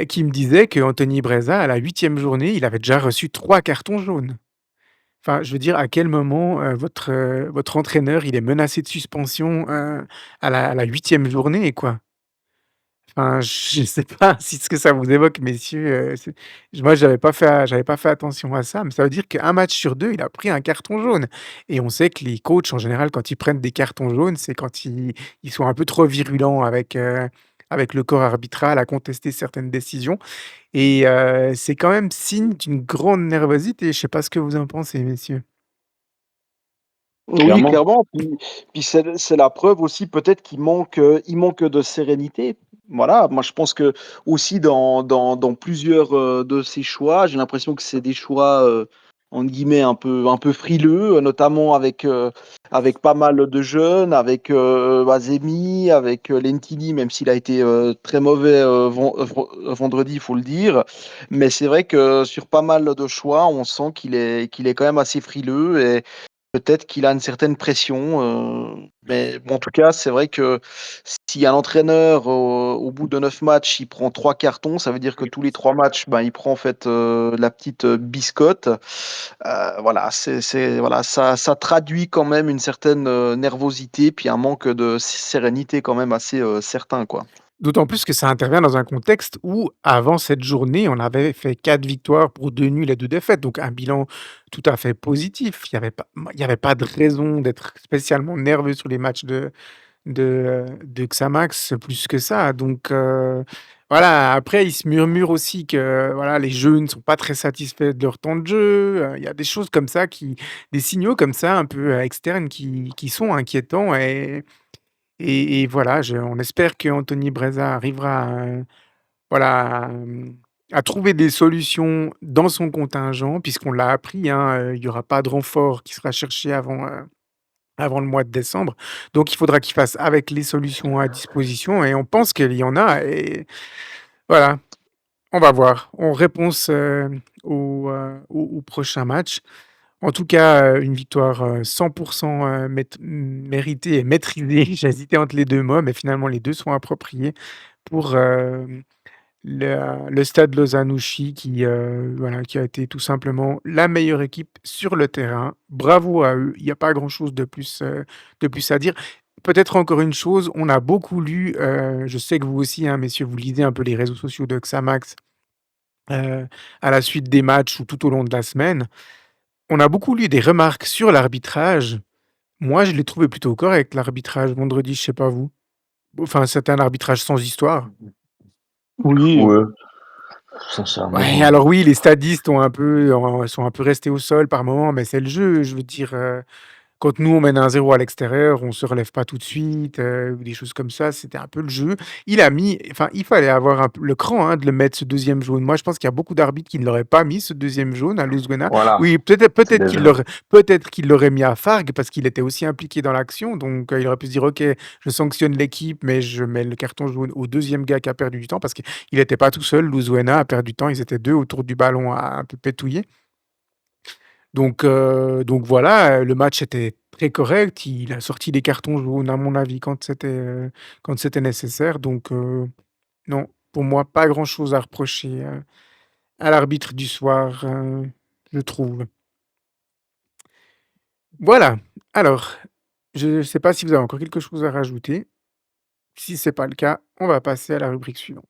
qui me disait qu'Anthony Breza, à la 8e journée, il avait déjà reçu 3 cartons jaunes. Enfin, je veux dire, à quel moment, votre entraîneur, il est menacé de suspension, à la 8e journée, quoi? Enfin, je ne sais pas si ce que ça vous évoque, messieurs, moi, j'avais pas fait attention à ça, mais ça veut dire qu'un match sur 2, il a pris un carton jaune, et on sait que les coachs, en général, quand ils prennent des cartons jaunes, c'est quand ils sont un peu trop virulents avec le corps arbitral, à contester certaines décisions, et c'est quand même signe d'une grande nervosité. Je sais pas ce que vous en pensez, messieurs? Oui, Clairement. clairement. Puis c'est la preuve aussi peut-être il manque de sérénité. Voilà, moi je pense que aussi dans plusieurs de ces choix, j'ai l'impression que c'est des choix entre guillemets un peu frileux, notamment avec pas mal de jeunes, avec Azemi, avec Lentini, même s'il a été très mauvais vendredi, il faut le dire. Mais c'est vrai que sur pas mal de choix, on sent qu'il est quand même assez frileux et peut-être qu'il a une certaine pression, mais bon, en tout cas, c'est vrai que si un entraîneur, au bout de 9 matchs, il prend 3 cartons, ça veut dire que tous les 3 matchs, ben, il prend en fait la petite biscotte. Voilà, voilà, ça traduit quand même une certaine nervosité, puis un manque de sérénité quand même assez certain, quoi. D'autant plus que ça intervient dans un contexte où, avant cette journée, on avait fait 4 victoires pour 2 nuls et 2 défaites, donc un bilan tout à fait positif. Il y avait pas de raison d'être spécialement nerveux sur les matchs de Xamax plus que ça, donc voilà. Après, il se murmure aussi que, voilà, les jeunes ne sont pas très satisfaits de leur temps de jeu, il y a des choses comme ça, des signaux comme ça un peu, externes, qui sont inquiétants, et voilà, on espère qu'Anthony Breza arrivera voilà, à trouver des solutions dans son contingent, puisqu'on l'a appris, hein, il y aura pas de renfort qui sera cherché avant le mois de décembre. Donc il faudra qu'il fasse avec les solutions à disposition, et on pense qu'il y en a, et voilà, on va voir. En réponse, au prochain match. En tout cas, une victoire, 100 méritée et maîtrisée. J'hésitais entre les 2 mots, mais finalement les 2 sont appropriés pour, le Stade Lausanne-Ouchy, voilà, qui a été tout simplement la meilleure équipe sur le terrain. Bravo à eux, il y a pas grand-chose de plus à dire. Peut-être encore une chose, on a beaucoup lu, je sais que vous aussi, hein, messieurs, vous lisez un peu les réseaux sociaux de Xamax, heu, à la suite des matchs ou tout au long de la semaine. On a beaucoup lu des remarques sur l'arbitrage. Moi, je l'ai trouvé plutôt correct, l'arbitrage vendredi, je sais pas vous? Enfin, c'était un arbitrage sans histoire. Oui, Ouais, Ouais, sincèrement. alors oui, les stadistes sont un peu restés au sol par moment, mais c'est le jeu. Je veux dire, quand nous, on mène 1-0 à l'extérieur, on se relève pas tout de suite, ou des choses comme ça, c'était un peu le jeu. Il fallait avoir un peu le cran, hein, de le mettre ce deuxième jaune. Moi, je pense qu'il y a beaucoup d'arbitres qui ne l'auraient pas mis ce deuxième jaune à Luzwena. Voilà, Oui, c'est déjà. peut-être qu'il l'aurait mis à Fargue parce qu'il était aussi impliqué dans l'action, donc il aurait pu se dire: «OK, je sanctionne l'équipe, mais je mets le carton jaune au deuxième gars qui a perdu du temps», parce qu'il était pas tout seul, Luzwena a perdu du temps, ils étaient 2 autour du ballon à un peu pétouiller. Donc voilà, le match était très correct. Il a sorti des cartons jaunes, à mon avis, quand c'était nécessaire. Donc non, pour moi, pas grand-chose à reprocher, à l'arbitre du soir, je trouve. Voilà. Alors, je ne sais pas si vous avez encore quelque chose à rajouter. Si c'est pas le cas, on va passer à la rubrique suivante.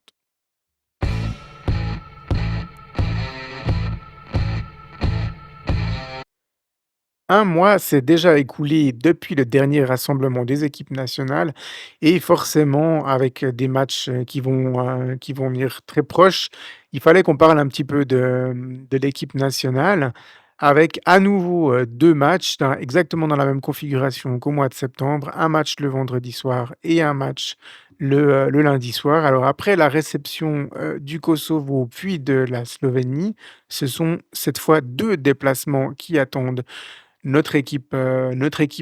Un mois s'est déjà écoulé depuis le dernier rassemblement des équipes nationales et forcément avec, des matchs, qui vont venir très proches, il fallait qu'on parle un petit peu de l'équipe nationale avec à nouveau, 2 matchs exactement dans la même configuration qu'au mois de septembre. Un match le vendredi soir et un match le lundi soir. Alors après la réception, du Kosovo puis de la Slovénie, ce sont cette fois 2 déplacements qui attendent notre équipe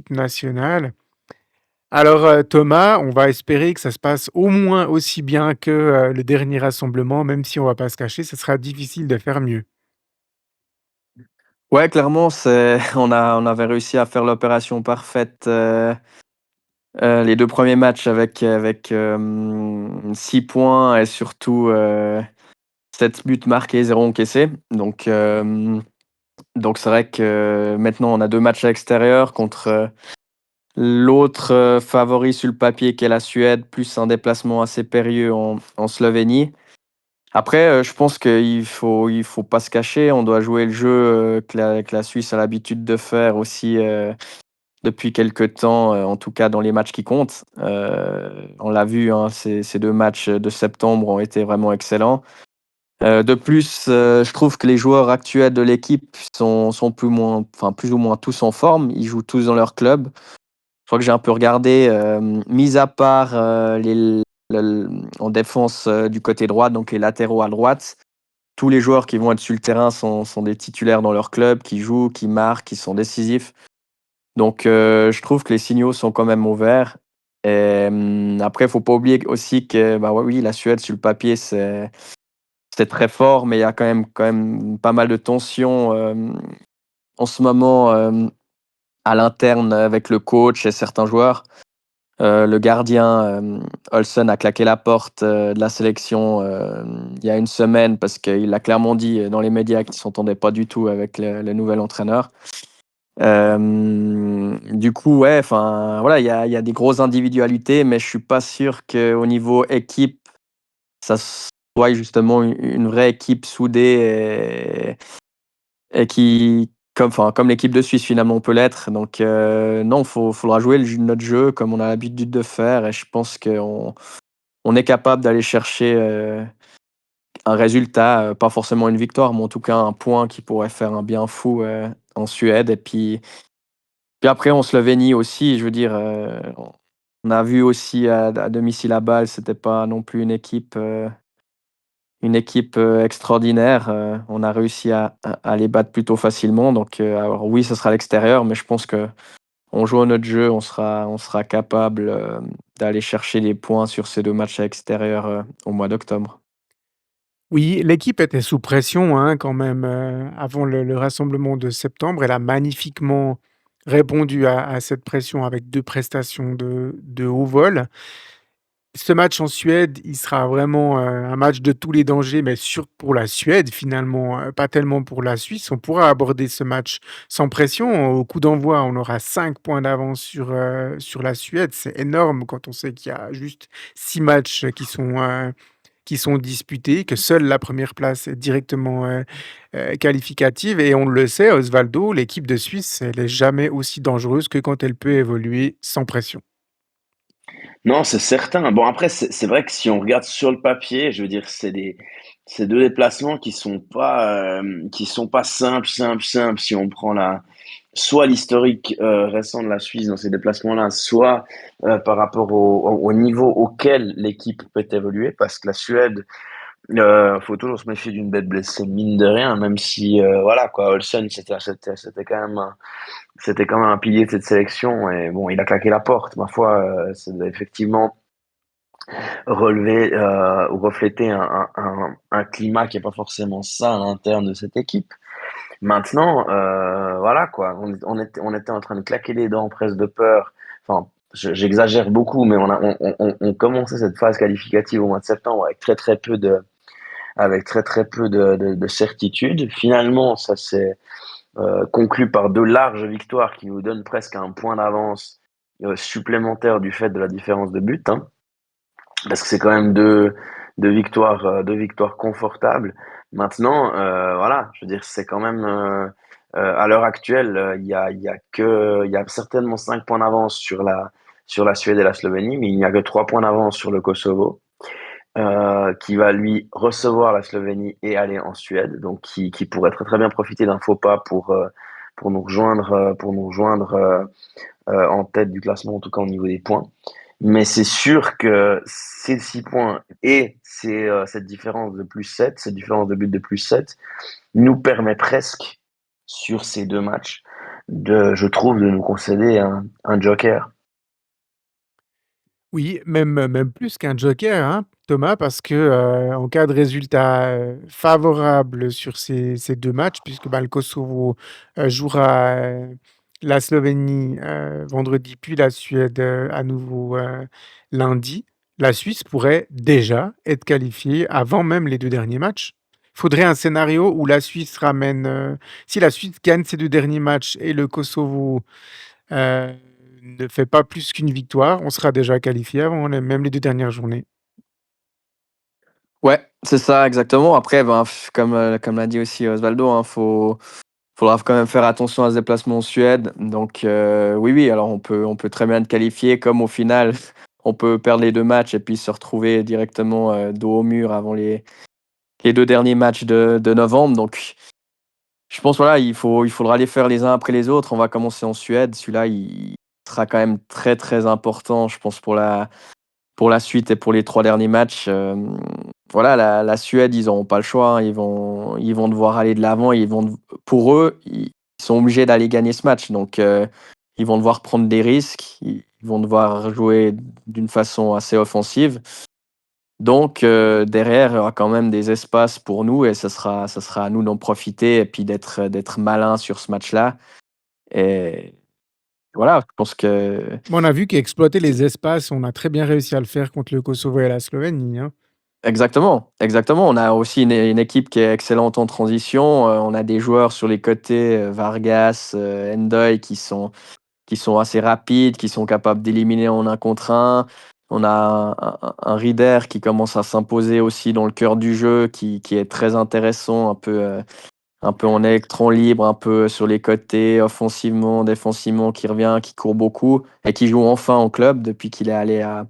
nationale. Alors, Thomas, on va espérer que ça se passe au moins aussi bien que, le dernier rassemblement, même si on va pas se cacher, ce sera difficile de faire mieux. Ouais, clairement, on avait réussi à faire l'opération parfaite, les 2 premiers matchs avec 6 points et surtout, 7 buts marqués, 0 encaissé. Donc c'est vrai que maintenant on a 2 matchs à l'extérieur contre, l'autre, favori sur le papier qui est la Suède, plus un déplacement assez périlleux en Slovénie. Après, je pense qu'il faut pas se cacher, on doit jouer le jeu, que la Suisse a l'habitude de faire aussi, depuis quelque temps, en tout cas dans les matchs qui comptent. On l'a vu, hein, ces 2 matchs de septembre ont été vraiment excellents. De plus, je trouve que les joueurs actuels de l'équipe sont plus ou moins tous en forme. Ils jouent tous dans leur club. Je crois que j'ai un peu regardé, mis à part, les le en défense, du côté droit, donc les latéraux à droite, tous les joueurs qui vont être sur le terrain sont des titulaires dans leur club, qui jouent, qui marquent, qui sont décisifs. Donc je trouve que les signaux sont quand même ouverts et après, il faut pas oublier aussi que, bah, ouais, oui, la Suède sur le papier, c'est très fort, mais il y a quand même pas mal de tensions, en ce moment, à l'interne avec le coach et certains joueurs. Le gardien, Olsen a claqué la porte, de la sélection, il y a une semaine parce qu'il a clairement dit, dans les médias qu'il s'entendait pas du tout avec le nouvel entraîneur. Du coup, ouais, enfin, voilà, il y a des grosses individualités, mais je suis pas sûr qu'au niveau équipe, ça soit justement une vraie équipe soudée et qui comme l'équipe de Suisse finalement on peut l'être. Donc non, faudra jouer notre jeu comme on a l'habitude de faire et je pense qu'on est capable d'aller chercher, un résultat, pas forcément une victoire, mais en tout cas un point qui pourrait faire un bien fou, en Suède et puis après en Slovénie aussi, je veux dire, on a vu aussi à domicile à Bâle, c'était pas non plus une équipe, extraordinaire, on a réussi à les battre plutôt facilement donc alors oui, ce sera à l'extérieur, mais je pense qu'on joue notre jeu, on sera capable, d'aller chercher les points sur ces 2 matchs à l'extérieur, au mois d'octobre. Oui, l'équipe était sous pression, hein, quand même, avant le rassemblement de septembre. Elle a magnifiquement répondu à cette pression avec 2 prestations de haut vol. Ce match en Suède, il sera vraiment, un match de tous les dangers, mais pour la Suède finalement, pas tellement pour la Suisse. On pourra aborder ce match sans pression. Au coup d'envoi, on aura 5 points d'avance sur la Suède. C'est énorme quand on sait qu'il y a juste 6 matchs, qui sont, qui sont disputées, que seule la première place est directement qualificative. Et on le sait, Osvaldo, l'équipe de Suisse, elle est jamais aussi dangereuse que quand elle peut évoluer sans pression. Non, c'est certain. Bon, après, c'est vrai que si on regarde sur le papier, je veux dire, c'est deux déplacements qui sont pas simples. Si on prend soit l'historique récent de la Suisse dans ces déplacements-là, soit par rapport au niveau auquel l'équipe peut évoluer, parce que la Suède, faut toujours se méfier d'une bête blessée, mine de rien, même si, voilà, quoi, Olsen, c'était quand même un pilier de cette sélection, et bon, il a claqué la porte. Ma foi, c'est effectivement relever ou refléter un climat qui est pas forcément ça à l'interne de cette équipe. Maintenant, voilà quoi, on était en train de claquer les dents presque de peur. Enfin, j'exagère beaucoup, mais on commençait cette phase qualificative au mois de septembre avec très peu de certitude. Finalement, ça s'est conclu par deux larges victoires qui nous donnent presque un point d'avance supplémentaire du fait de la différence de but, hein, parce que c'est quand même deux victoires confortables. Maintenant, voilà, je veux dire, c'est quand même à l'heure actuelle, il y a certainement 5 points d'avance sur la Suède et la Slovénie, mais il n'y a que 3 points d'avance sur le Kosovo, qui va lui recevoir la Slovénie et aller en Suède, donc qui pourrait très très bien profiter d'un faux pas pour nous rejoindre en tête du classement, en tout cas au niveau des points. Mais c'est sûr que ces 6 points et cette différence de plus 7, cette différence de but de plus 7, nous permet presque, sur ces deux matchs, je trouve, de nous concéder un joker. Oui, même plus qu'un joker, hein, Thomas, parce que, en cas de résultat, favorable sur ces 2 matchs, puisque, bah, le Kosovo, jouera, la Slovénie, vendredi, puis la Suède, à nouveau, lundi. La Suisse pourrait déjà être qualifiée avant même les 2 derniers matchs. Il faudrait un scénario où la Suisse ramène, si la Suisse gagne ses 2 derniers matchs et le Kosovo ne fait pas plus qu'une victoire, on sera déjà qualifié avant même les 2 dernières journées. Ouais, c'est ça exactement. Après, ben, comme l'a dit aussi Osvaldo, hein, faudra quand même faire attention à ce déplacement en Suède. Donc oui, alors on peut très bien être qualifié, comme au final, on peut perdre les 2 matchs et puis se retrouver directement, dos au mur avant les 2 derniers matchs de novembre. Donc je pense, voilà, il faudra les faire les uns après les autres. On va commencer en Suède. Celui-là, il sera quand même très, très important, je pense, pour la suite et pour les 3 derniers matchs. Voilà, la Suède, ils n'auront pas le choix, hein. Ils vont devoir aller de l'avant. Pour eux, ils sont obligés d'aller gagner ce match. Donc, ils vont devoir prendre des risques. Ils vont devoir jouer d'une façon assez offensive. Donc, derrière, il y aura quand même des espaces pour nous et ça sera à nous d'en profiter et puis d'être malin sur ce match-là. Et voilà, je pense que Mais on a vu qu'exploiter c'est les espaces, on a très bien réussi à le faire contre le Kosovo et la Slovénie, hein. exactement, exactement. On a aussi une équipe qui est excellente en transition. On a des joueurs sur les côtés, Vargas, Endoy, qui sont assez rapides, qui sont capables d'éliminer en un contre un. On a un Rieder qui commence à s'imposer aussi dans le cœur du jeu, qui est très intéressant, un peu en électron libre, un peu sur les côtés, offensivement, défensivement, qui revient, qui court beaucoup et qui joue enfin en club depuis qu'il est allé à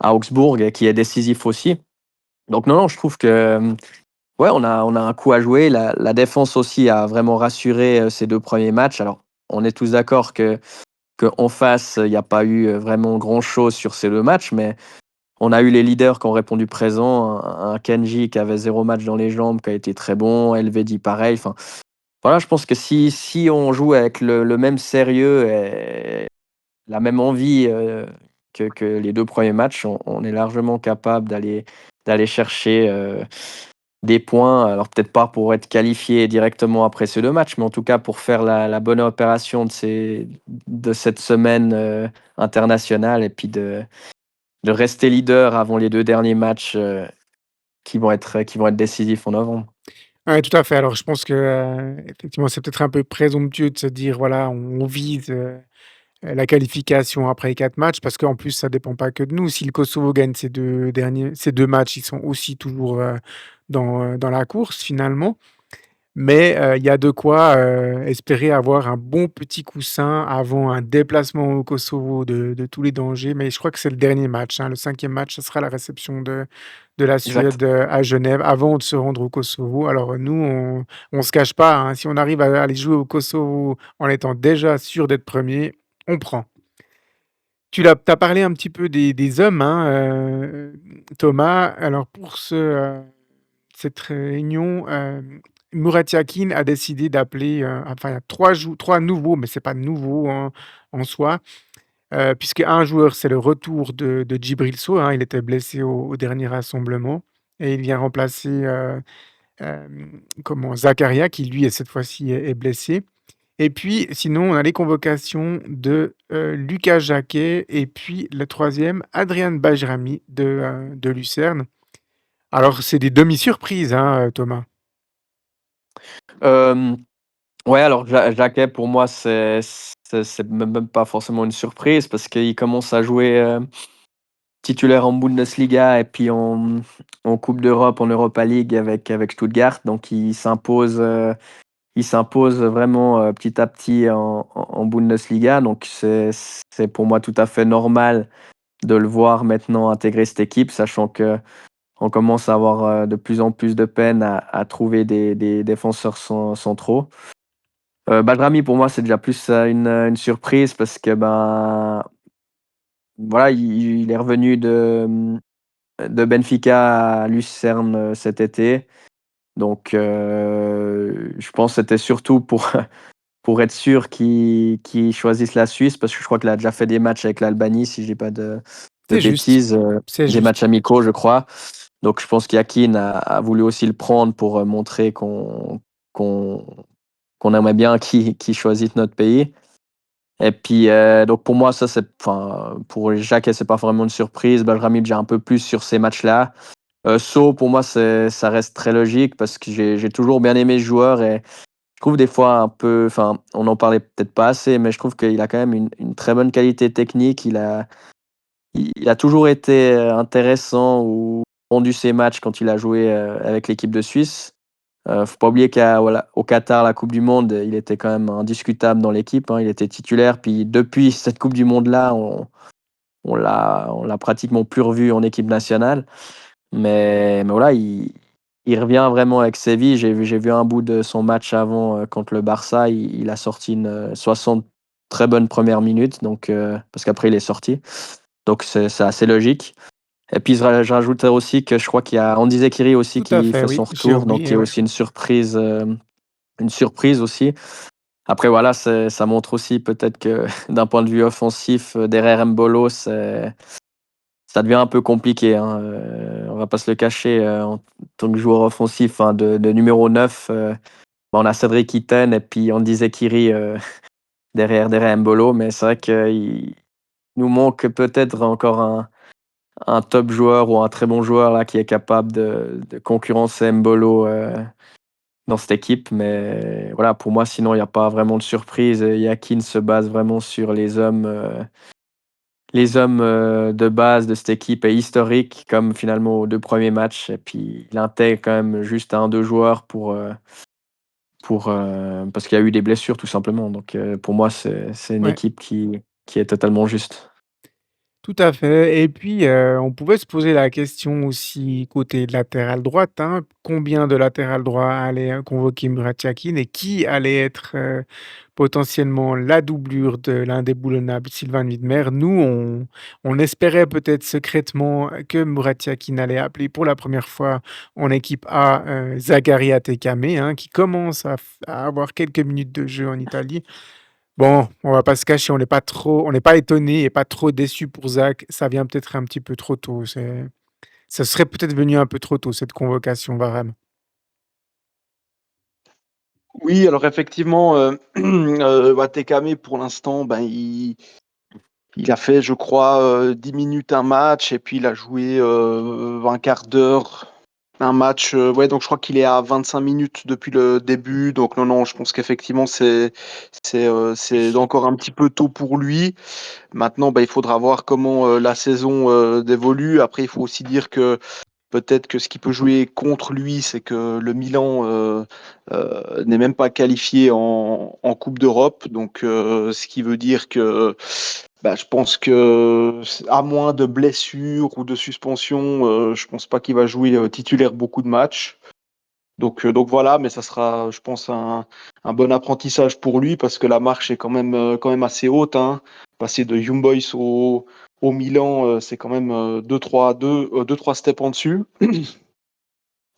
Augsbourg et qui est décisif aussi. Donc non, non, je trouve que ouais, on a un coup à jouer. La défense aussi a vraiment rassuré ces 2 premiers matchs. Alors, on est tous d'accord qu'en face, il n'y a pas eu vraiment grand-chose sur ces 2 matchs, mais on a eu les leaders qui ont répondu présent. Un Kenji qui avait 0 match dans les jambes, qui a été très bon. Elvedi, pareil. Enfin, voilà, je pense que si on joue avec le même sérieux et la même envie que les 2 premiers matchs, on est largement capable d'aller chercher des points. Alors peut-être pas pour être qualifié directement après ces 2 matchs, mais en tout cas pour faire la bonne opération de cette semaine internationale et puis de rester leader avant les 2 derniers matchs qui vont être décisifs en novembre. Ouais, tout à fait. Alors je pense que, effectivement, c'est peut-être un peu présomptueux de se dire, voilà, on vise, la qualification après 4 matchs parce qu'en plus ça dépend pas que de nous. Si le Kosovo gagne ces 2 matchs, ils sont aussi toujours, dans la course finalement. Mais, il y a de quoi, espérer avoir un bon petit coussin avant un déplacement au Kosovo de tous les dangers. Mais je crois que c'est le dernier match, hein. Le 5e match, ce sera la réception de la Exact. Suède, à Genève avant de se rendre au Kosovo. Alors, nous, on se cache pas, hein, si on arrive à aller jouer au Kosovo en étant déjà sûr d'être premier, on prend. Tu as parlé un petit peu des hommes, hein, Thomas. Alors pour cette réunion, Murat Yakin a décidé d'appeler, enfin il y a 3 nouveaux, mais c'est pas nouveau en soi, puisque un joueur, c'est le retour de Djibril Sow, hein. Il était blessé au dernier rassemblement et il vient remplacer, Zakaria qui lui, cette fois-ci est blessé. Et puis sinon, on a les convocations de, Lucas Jacquet et puis le troisième, Adrian Bajrami de Lucerne. Alors c'est des demi-surprises, hein, Thomas? Hem, ouais, alors Jacquet pour moi c'est même pas forcément une surprise parce qu'il commence à jouer, titulaire en Bundesliga et puis en coupe d'Europe, en Europa League avec Stuttgart. Donc il s'impose vraiment, petit à petit en Bundesliga. Donc c'est pour moi tout à fait normal de le voir maintenant intégrer cette équipe, sachant qu'on commence à avoir, de plus en plus de peine à trouver des défenseurs centraux. Bajrami pour moi c'est déjà plus, une surprise parce que, ben, voilà, il est revenu de Benfica à Lucerne, cet été. Donc je pense que c'était surtout pour être sûr qu'il choisisse la Suisse parce que je crois qu'il a déjà fait des matchs avec l'Albanie si je dis pas de C'est juste, bêtises, c'est des juste. matchs amicaux je crois. Donc je pense qu'Yakin a voulu aussi le prendre pour, montrer qu'on qu'on aimerait bien qu'il choisisse notre pays. Et puis, donc pour moi ça c'est enfin, pour Jacques c'est pas vraiment une surprise. Bajrami déjà un peu plus sur ces matchs-là. Sow pour moi ça reste très logique parce que j'ai toujours bien aimé ce joueur et je trouve des fois un peu enfin, on en parlait peut-être pas assez, mais je trouve qu'il a quand même une très bonne qualité technique. Il a toujours été, intéressant ou rendu ses matchs quand il a joué, avec l'équipe de Suisse. Faut pas oublier voilà, au Qatar, la coupe du monde, il était quand même indiscutable dans l'équipe, hein. Il était titulaire, puis depuis cette coupe du monde-là, on l'a pratiquement plus revu en équipe nationale. Mais voilà, il revient vraiment avec Séville. J'ai vu un bout de son match avant, contre le Barça. Il a sorti une, 60 très bonnes premières minutes, donc parce qu'après il est sorti. Donc c'est assez logique. Et puis je rajouterais aussi que je crois qu'il y a Andy Zekiri aussi Tout à qui fait, fait son oui, j'ai retour, donc qui oublié, est ouais. aussi une surprise aussi. Après voilà, ça montre aussi peut-être que d'un point de vue offensif, derrière Mbolo, ça devient un peu compliqué, hein, on va pas se le cacher, en tant que joueur offensif, hein, de numéro 9, bah, on a Cédric Itten et puis Andy Zekiri, derrière Mbolo, mais c'est vrai qu'il nous manque peut-être encore un top joueur ou un très bon joueur là qui est capable de concurrencer Mbolo, dans cette équipe. Mais voilà, pour moi, sinon il y a pas vraiment de surprise. Yakin se base vraiment sur les hommes, de base de cette équipe est historique comme finalement aux 2 premiers matchs et puis il intègre quand même juste 1-2 joueurs parce qu'il y a eu des blessures tout simplement. Donc pour moi, c'est une Ouais. équipe qui est totalement juste. Tout à fait et puis, on pouvait se poser la question aussi côté latéral droite, hein. Combien de latéral droit allait, convoquer Murat Yakin et qui allait être, potentiellement la doublure de l'indéboulonnable Sylvain Widmer? Nous, on espérait peut-être secrètement que Murat Yakin allait appeler pour la première fois en équipe A, Zakaria Tekame, hein, qui commence à avoir quelques minutes de jeu en Italie. Bon, on va pas se cacher, on n'est pas étonné et pas trop déçu pour Zach. Ça vient peut-être un petit peu trop tôt. Ça serait peut-être venu un peu trop tôt cette convocation, Varane. Oui, alors effectivement, Watekame pour l'instant, ben, il a fait, je crois, 10 minutes un match et puis il a joué, un quart d'heure Un match, ouais, donc je crois qu'il est à 25 minutes depuis le début. Donc non, je pense qu'effectivement, c'est Oui. encore un petit peu tôt pour lui. Maintenant, bah, il faudra voir comment la saison évolue. Après, il faut aussi dire que peut-être que ce qui peut jouer contre lui, c'est que le Milan n'est même pas qualifié en Coupe d'Europe. Donc, ce qui veut dire que bah, je pense que, à moins de blessures ou de suspension, je pense pas qu'il va jouer titulaire beaucoup de matchs. Donc voilà, mais ça sera, je pense, un bon apprentissage pour lui parce que la marche est quand même assez haute, hein. Passer de Young Boys au Milan, c'est quand même 2-3 steps en dessus.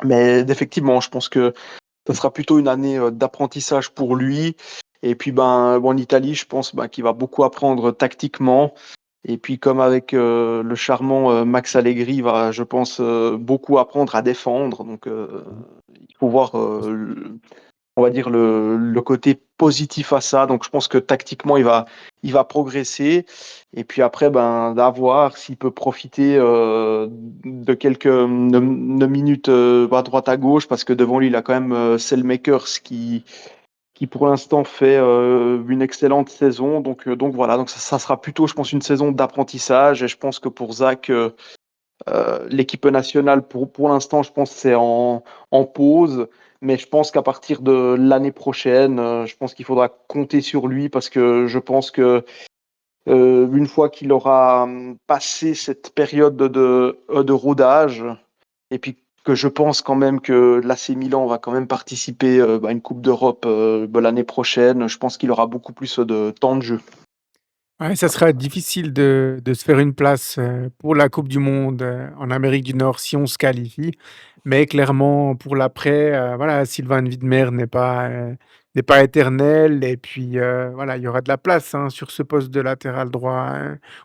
Mais effectivement, je pense que ça sera plutôt une année d'apprentissage pour lui. Et puis en Italie, je pense qu'il va beaucoup apprendre tactiquement. Et puis comme avec le charmant Max Allegri, il va, je pense, beaucoup apprendre à défendre. Donc il faut voir, on va dire, le côté positif à ça. Donc je pense que tactiquement, il va progresser. Et puis après, d'avoir s'il peut profiter de quelques de minutes à droite à gauche, parce que devant lui, il a quand même Selmakers qui pour l'instant fait une excellente saison. Donc voilà, donc ça sera plutôt, je pense, une saison d'apprentissage. Et je pense que pour Zach, l'équipe nationale, pour l'instant, je pense que c'est en pause. Mais je pense qu'à partir de l'année prochaine, je pense qu'il faudra compter sur lui parce que je pense que une fois qu'il aura passé cette période de rodage, et puis que je pense quand même que l'AC Milan va quand même participer à une Coupe d'Europe l'année prochaine, je pense qu'il aura beaucoup plus de temps de jeu. Ouais, ça sera difficile de se faire une place, pour la coupe du monde, en Amérique du Nord si on se qualifie. Mais clairement pour l'après, voilà, Sylvain Widmer n'est pas éternel et puis, voilà, il y aura de la place, hein, sur ce poste de latéral droit,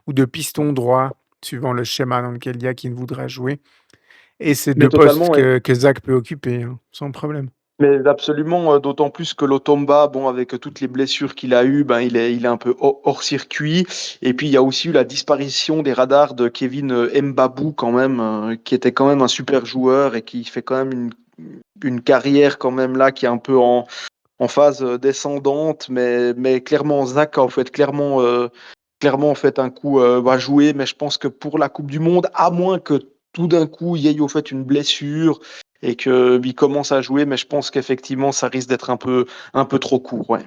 ou de piston droit, suivant le schéma dans lequel Yakin voudra jouer et c'est Mais 2 postes totalement, que Zach peut occuper, hein, sans problème. mais absolument, d'autant plus que Lotomba, bon, avec toutes les blessures qu'il a eues, il est un peu hors circuit. Et puis, il y a aussi eu la disparition des radars de Kevin Mbabou, quand même, qui était quand même un super joueur et qui fait quand même une carrière, quand même, là, qui est un peu en phase descendante. Mais clairement, Zach a en fait clairement en fait un coup va jouer. Mais je pense que pour la Coupe du Monde, à moins que tout d'un coup, il y ait au fait une blessure et qu'il commence à jouer, mais je pense qu'effectivement, ça risque d'être un peu trop court. Ouais.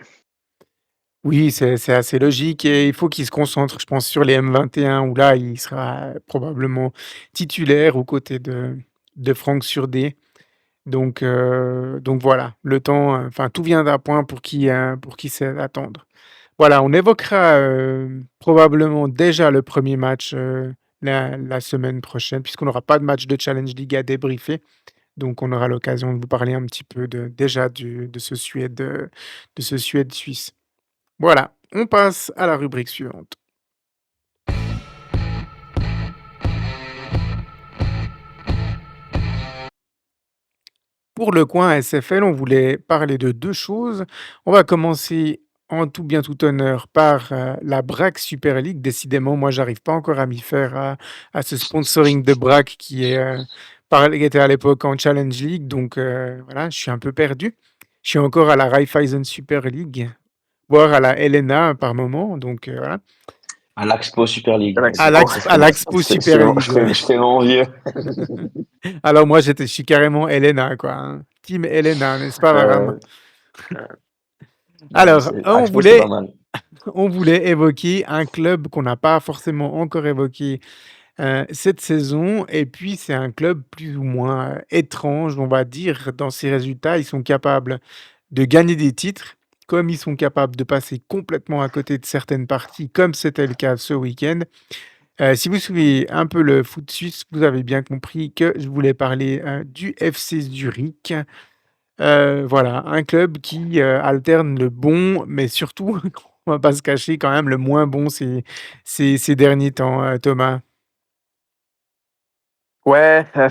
Oui, c'est assez logique et il faut qu'il se concentre, je pense, sur les M21 où là, il sera probablement titulaire aux côtés de Franck Surdé. Donc voilà, le temps, enfin tout vient d'un point pour qui sait attendre. Voilà, on évoquera, probablement déjà le premier match, la semaine prochaine puisqu'on n'aura pas de match de Challenge League à débriefer. Donc on aura l'occasion de vous parler un petit peu déjà de ce Suède-Suisse. Voilà, on passe à la rubrique suivante. Pour le coin SFL, on voulait parler de 2 choses. On va commencer en tout bien tout honneur par, la BRAC Super League. Décidément, moi, j'arrive pas encore à m'y faire à ce sponsoring de BRAC qui était à l'époque en Challenge League, donc voilà, je suis un peu perdu. Je suis encore à la Raiffeisen Super League, voire à la LNA par moment, donc voilà. À l'Axpo Super League. À l'Axpo Super League, ouais. Je fais mon vieux. Alors moi, je suis carrément Helena, quoi, hein. Team Helena, n'est-ce pas, Varam? Euh, non, Alors, Axpo, c'est pas mal. on voulait évoquer un club qu'on n'a pas forcément encore évoqué cette saison, et puis c'est un club plus ou moins étrange, on va dire, dans ses résultats. Ils sont capables de gagner des titres, comme ils sont capables de passer complètement à côté de certaines parties, comme c'était le cas ce week-end. Si vous suivez un peu le foot suisse, vous avez bien compris que je voulais parler du FC Zurich. Voilà, un club qui alterne le bon, mais surtout, on va pas se cacher, quand même le moins bon ces derniers temps, Thomas. Ouais, ça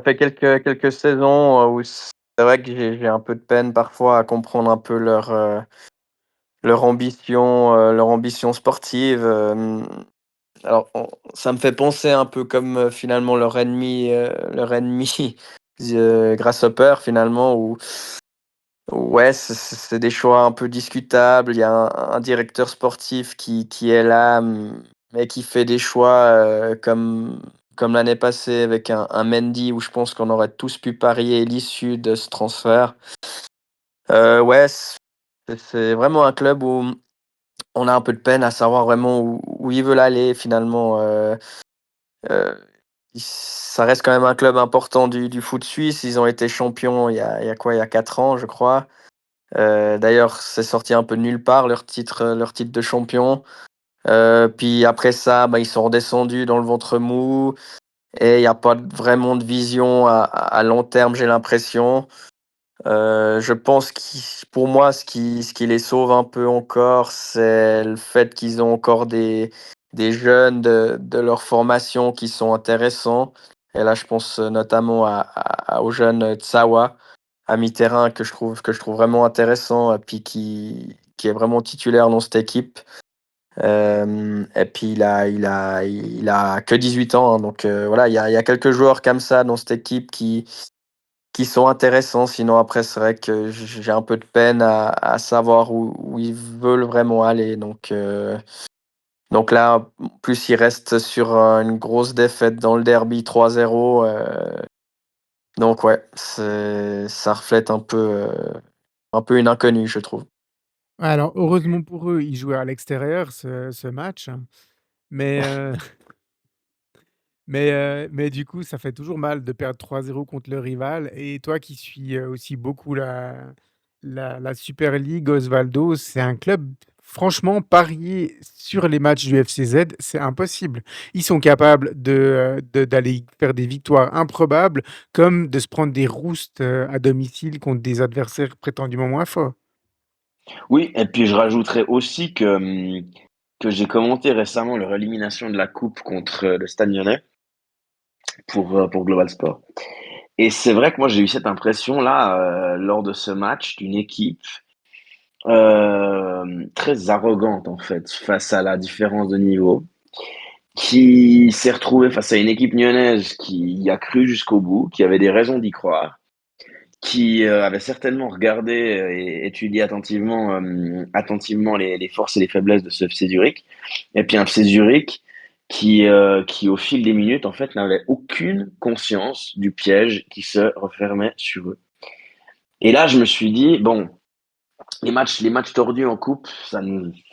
fait quelques saisons où c'est vrai que j'ai un peu de peine parfois à comprendre un peu leur ambition sportive. Alors, ça me fait penser un peu comme finalement leur ennemi Grasshopper, finalement, où ouais, c'est des choix un peu discutables. Il y a un directeur sportif qui est là, mais qui fait des choix comme l'année passée avec un Mendy, où je pense qu'on aurait tous pu parier l'issue de ce transfert. Ouais, c'est vraiment un club où on a un peu de peine à savoir vraiment où ils veulent aller finalement. Euh, Ça reste quand même un club important du foot suisse. Ils ont été champions il y a quoi? Il y a 4 ans, je crois. D'ailleurs, c'est sorti un peu de nulle part, leur titre de champion. Puis après ça, bah, ils sont redescendus dans le ventre mou et il n'y a pas vraiment de vision à long terme, j'ai l'impression. Je pense que pour moi, ce qui les sauve un peu encore, c'est le fait qu'ils ont encore des jeunes de leur formation qui sont intéressants. Et là, je pense notamment au jeune Tsawa à mi-terrain que je trouve vraiment intéressant et puis qui est vraiment titulaire dans cette équipe. Et puis il a que 18 ans, hein, donc voilà, il y a quelques joueurs comme ça dans cette équipe qui sont intéressants. Sinon, après, c'est vrai que j'ai un peu de peine à savoir où ils veulent vraiment aller. Donc là, en plus, ils restent sur une grosse défaite dans le derby 3-0. Donc ouais, ça reflète un peu une inconnue, je trouve. Ouais, alors heureusement pour eux, ils jouaient à l'extérieur ce match, mais mais du coup, ça fait toujours mal de perdre 3-0 contre le rival. Et toi qui suis, aussi beaucoup la Super League, Osvaldo, c'est un club franchement, parier sur les matchs du FCZ, c'est impossible. Ils sont capables d'aller faire des victoires improbables, comme de se prendre des roustes, à domicile contre des adversaires prétendument moins forts. Oui, et puis je rajouterais aussi que j'ai commenté récemment leur élimination de la coupe contre le Stade Lyonnais pour Global Sport. Et c'est vrai que moi j'ai eu cette impression-là lors de ce match d'une équipe très arrogante en fait face à la différence de niveau, qui s'est retrouvée face à une équipe lyonnaise qui y a cru jusqu'au bout, qui avait des raisons d'y croire, qui avait certainement regardé et étudié attentivement les forces et les faiblesses de ce FC Zurich. Et puis un FC Zurich qui, au fil des minutes, en fait, n'avait aucune conscience du piège qui se refermait sur eux. Et là, je me suis dit, bon, les matchs tordus en coupe, ça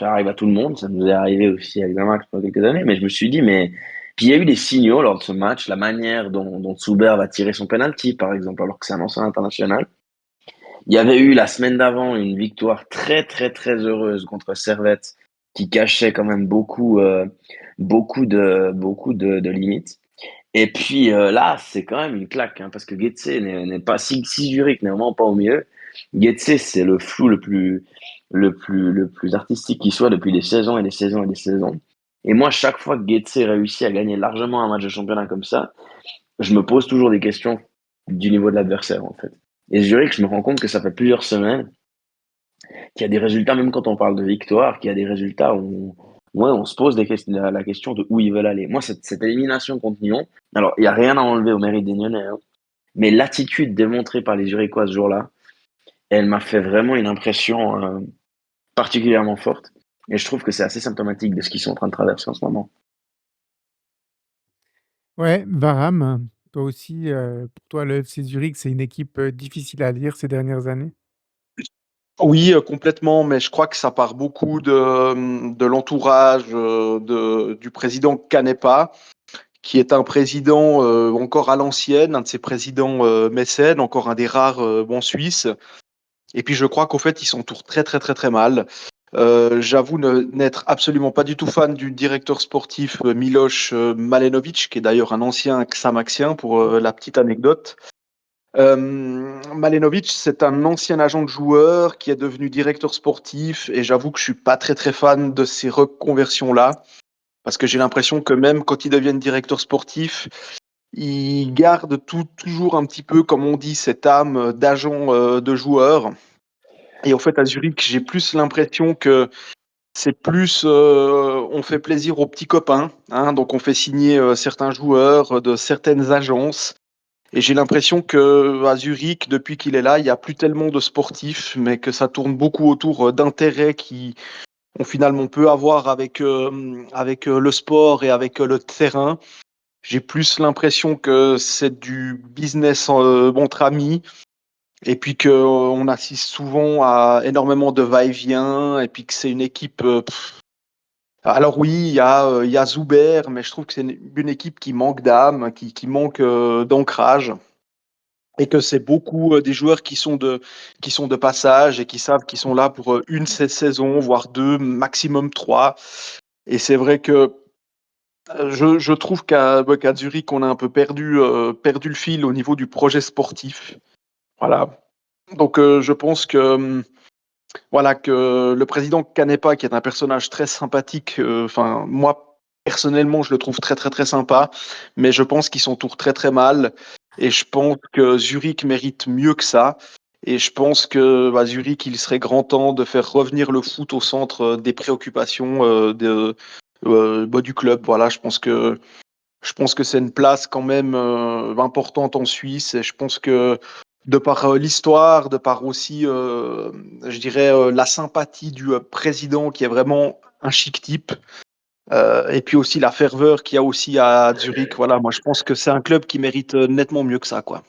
arrive à tout le monde. Ça nous est arrivé aussi avec un match pendant quelques années. Mais je me suis dit, mais. Puis il y a eu des signaux lors de ce match, la manière dont Zuber va tirer son penalty, par exemple, alors que c'est un ancien international. Il y avait eu la semaine d'avant une victoire très très très heureuse contre Servette qui cachait quand même beaucoup de limites. Et puis là, c'est quand même une claque hein, parce que Getse n'est pas si Zurich n'est vraiment pas au milieu. Getse, c'est le flou le plus artistique qui soit depuis des saisons et des saisons et des saisons. Et moi, chaque fois que Getse réussit à gagner largement un match de championnat comme ça, je me pose toujours des questions du niveau de l'adversaire en fait. Et Zurich, je me rends compte que ça fait plusieurs semaines qu'il y a des résultats, même quand on parle de victoire, qu'il y a des résultats où ouais, on se pose la question de où ils veulent aller. Moi, cette élimination contre Lyon, alors il n'y a rien à enlever au mérite des Lyonnais, hein, mais l'attitude démontrée par les Zurichois ce jour-là, elle m'a fait vraiment une impression particulièrement forte. Et je trouve que c'est assez symptomatique de ce qu'ils sont en train de traverser en ce moment. Ouais, Varane, toi aussi, pour toi, le FC Zurich, c'est une équipe, difficile à lire ces dernières années? Oui, complètement, mais je crois que ça part beaucoup de l'entourage du président Canepa, qui est un président encore à l'ancienne, un de ces présidents mécènes, encore un des rares bons Suisses. Et puis je crois qu'au fait, ils s'entourent très très très très mal. J'avoue n'être absolument pas du tout fan du directeur sportif Miloš Malenovic, qui est d'ailleurs un ancien Xamaxien pour la petite anecdote. Malenovic, c'est un ancien agent de joueur qui est devenu directeur sportif et j'avoue que je suis pas très très fan de ces reconversions-là parce que j'ai l'impression que même quand ils deviennent directeur sportif, ils gardent toujours un petit peu, comme on dit, cette âme d'agent de joueur. Et en fait, à Zurich, j'ai plus l'impression que c'est plus, on fait plaisir aux petits copains, hein, donc on fait signer certains joueurs de certaines agences. Et j'ai l'impression que à Zurich, depuis qu'il est là, il n'y a plus tellement de sportifs, mais que ça tourne beaucoup autour d'intérêts qui ont finalement peu à voir avec le sport et avec le terrain. J'ai plus l'impression que c'est du business entre amis, et puis qu'on assiste souvent à énormément de va-et-vient, et puis que c'est une équipe. Alors oui, il y a Zuber, mais je trouve que c'est une équipe qui manque d'âme, qui manque d'ancrage, et que c'est beaucoup des joueurs qui sont de passage et qui savent qu'ils sont là pour une saison, voire deux, maximum trois. Et c'est vrai que je trouve qu'à Zurich, on a un peu perdu le fil au niveau du projet sportif. Voilà. Donc je pense que voilà que le président Canepa, qui est un personnage très sympathique, enfin moi personnellement je le trouve très très très sympa, mais je pense qu'il s'entoure très très mal, et je pense que Zurich mérite mieux que ça. Et je pense que Zurich, il serait grand temps de faire revenir le foot au centre des préoccupations du club. Voilà, je pense que c'est une place quand même importante en Suisse, et je pense que de par l'histoire, de par aussi, je dirais, la sympathie du président qui est vraiment un chic type, et puis aussi la ferveur qu'il y a aussi à Zurich. Voilà, moi je pense que c'est un club qui mérite nettement mieux que ça, quoi.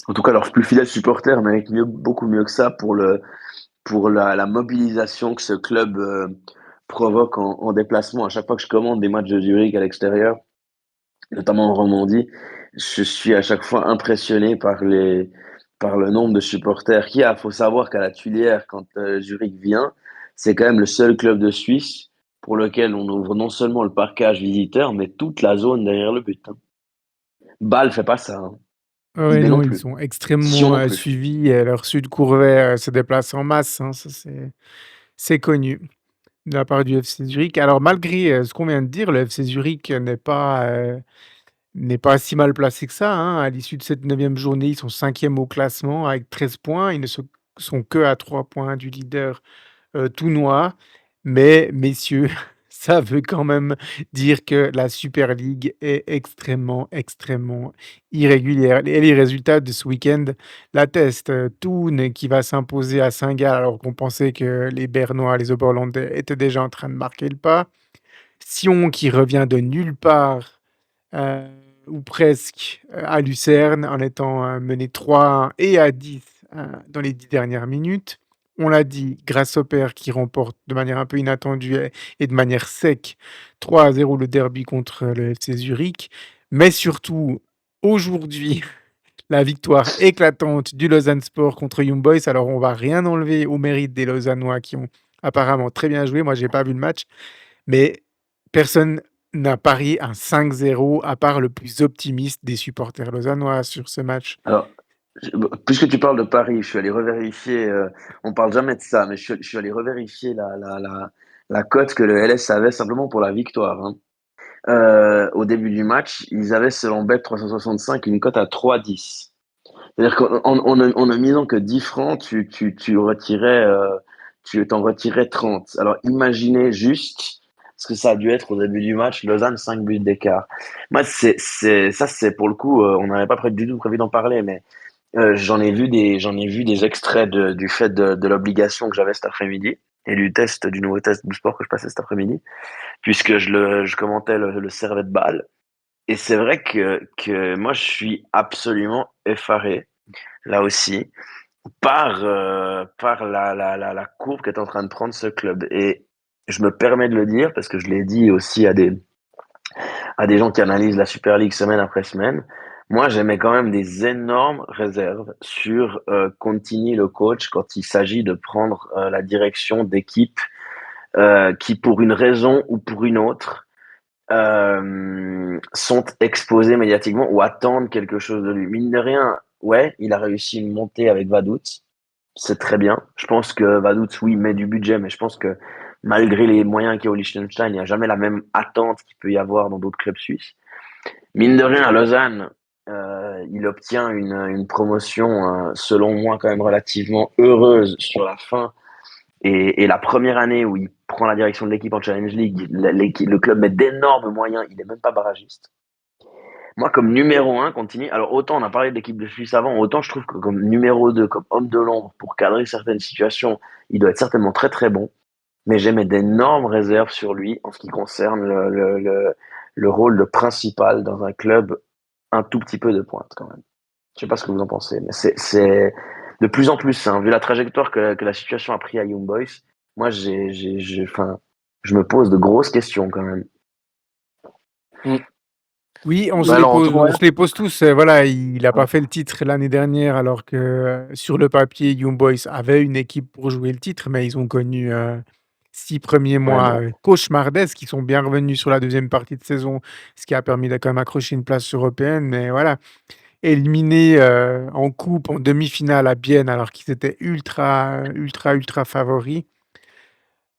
En tout cas, leurs plus fidèles supporters méritent beaucoup mieux que ça pour la mobilisation que ce club provoque en déplacement. À chaque fois que je commande des matchs de Zurich à l'extérieur, notamment en Romandie, je suis à chaque fois impressionné par le nombre de supporters qu'il y a. Il faut savoir qu'à la Tuilière, quand Zurich vient, c'est quand même le seul club de Suisse pour lequel on ouvre non seulement le parquage visiteur, mais toute la zone derrière le but, hein. Bâle fait pas ça, hein. Ouais, IB non non, ils plus. sont Sion extrêmement, non plus. suivis et leur sud Courvet, se déplace en masse, hein, ça c'est connu de la part du FC Zurich. Alors malgré, ce qu'on vient de dire, le FC Zurich n'est pas si mal placé que ça, hein. À l'issue de cette 9e journée, ils sont 5e au classement avec 13 points. Ils ne sont que à 3 points du leader, tout noir. Mais messieurs, ça veut quand même dire que la Super League est extrêmement, extrêmement irrégulière et les résultats de ce week-end l'attestent. Thun qui va s'imposer à Saint-Gall alors qu'on pensait que les Bernois, les Oberlandais étaient déjà en train de marquer le pas. Sion qui revient de nulle part, heu, ou presque, à Lucerne en étant, mené 3-1 et à 10, dans les 10 dernières minutes. On l'a dit, Grasshopper qui remporte de manière un peu inattendue et de manière sec 3-0 le derby contre le FC Zurich. Mais surtout, aujourd'hui, la victoire éclatante du Lausanne Sport contre Young Boys. Alors on va rien enlever au mérite des Lausannois qui ont apparemment très bien joué. Moi, j'ai pas vu le match, mais personne n'a parié un 5-0 à part le plus optimiste des supporters lausannois sur ce match. Alors, puisque tu parles de Paris, je suis allé revérifier, on parle jamais de ça, mais je suis allé revérifier la cote que le LS avait simplement pour la victoire, hein. Au début du match, ils avaient selon Bet365 une cote à 3,10. C'est-à-dire qu'en ne misant que 10 francs, tu t'en retirais 30. Alors imaginez juste ce que ça a dû être au début du match, Lausanne 5 buts d'écart. Moi, ça, c'est pour le coup, on n'avait pas du tout prévu d'en parler, mais j'en ai vu des extraits du fait de l'obligation que j'avais cet après-midi et du nouveau test du sport que je passais cet après-midi, puisque je commentais le Servette Bâle. Et c'est vrai que moi, je suis absolument effaré, là aussi, par la courbe qu'est en train de prendre ce club. Et je me permets de le dire parce que je l'ai dit aussi à des gens qui analysent la Super League semaine après semaine. Moi, j'aimais quand même des énormes réserves sur Contini, le coach, quand il s'agit de prendre la direction d'équipes qui, pour une raison ou pour une autre, sont exposés médiatiquement ou attendent quelque chose de lui. Mine de rien, ouais, il a réussi une montée avec Vaduz. C'est très bien. Je pense que Vaduz, oui, met du budget, mais je pense que malgré les moyens qu'il y a au Liechtenstein, il n'y a jamais la même attente qu'il peut y avoir dans d'autres clubs suisses. Mine de rien, à Lausanne, il obtient une promotion, selon moi, quand même relativement heureuse sur la fin Et la première année où il prend la direction de l'équipe en Challenge League, le club met d'énormes moyens, il est même pas barragiste. Moi, comme numéro un, continue. Alors, autant on a parlé de l'équipe de Suisse avant, autant je trouve que comme numéro 2, comme homme de l'ombre, pour cadrer certaines situations, il doit être certainement très très bon. Mais j'émets d'énormes réserves sur lui en ce qui concerne le rôle de principal dans un club un tout petit peu de pointe quand même. Je sais pas ce que vous en pensez, mais c'est de plus en plus, hein, vu la trajectoire que la situation a pris à Young Boys. Moi, enfin, je me pose de grosses questions quand même. Oui, Bah alors, en tout on cas, se les pose tous. Voilà, il a pas fait le titre l'année dernière, alors que sur le papier, Young Boys avait une équipe pour jouer le titre, mais ils ont connu 6 premiers Ouais, mois non. cauchemardesques, qui sont bien revenus sur la deuxième partie de saison, ce qui a permis de quand même accrocher une place européenne. Mais voilà, éliminés en coupe, en demi-finale à Bienne, alors qu'ils étaient ultra favoris.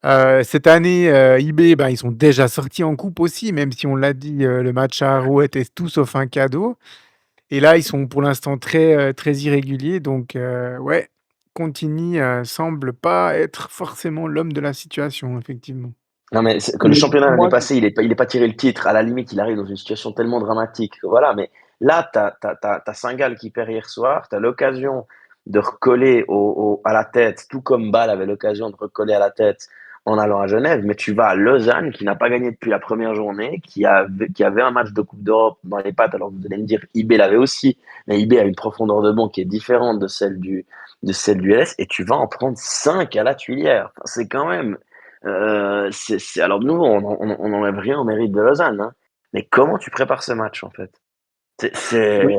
Cette année, IB, ben, ils sont déjà sortis en coupe aussi, même si on l'a dit, le match à Arrow était tout sauf un cadeau. Et là, ils sont pour l'instant très irréguliers. Donc, ouais, Contini semble pas être forcément l'homme de la situation, effectivement. Non, mais que le Mais championnat l'année moi, passée, il est pas tiré le titre. À la limite, il arrive dans une situation tellement dramatique que voilà. Mais là, t'as Saint-Gall qui perd hier soir. T'as l'occasion de recoller à la tête, tout comme Bâle avait l'occasion de recoller à la tête en allant à Genève. Mais tu vas à Lausanne, qui n'a pas gagné depuis la première journée, qui avait un match de Coupe d'Europe dans les pattes. Alors vous allez me dire, IB l'avait aussi. Mais IB a une profondeur de banc qui est différente de celle du LS. Et tu vas en prendre 5 à la Tuilière. Enfin, c'est quand même. Alors nous, on n'enlève rien au mérite de Lausanne, hein. Mais comment tu prépares ce match en fait? C'est, oui.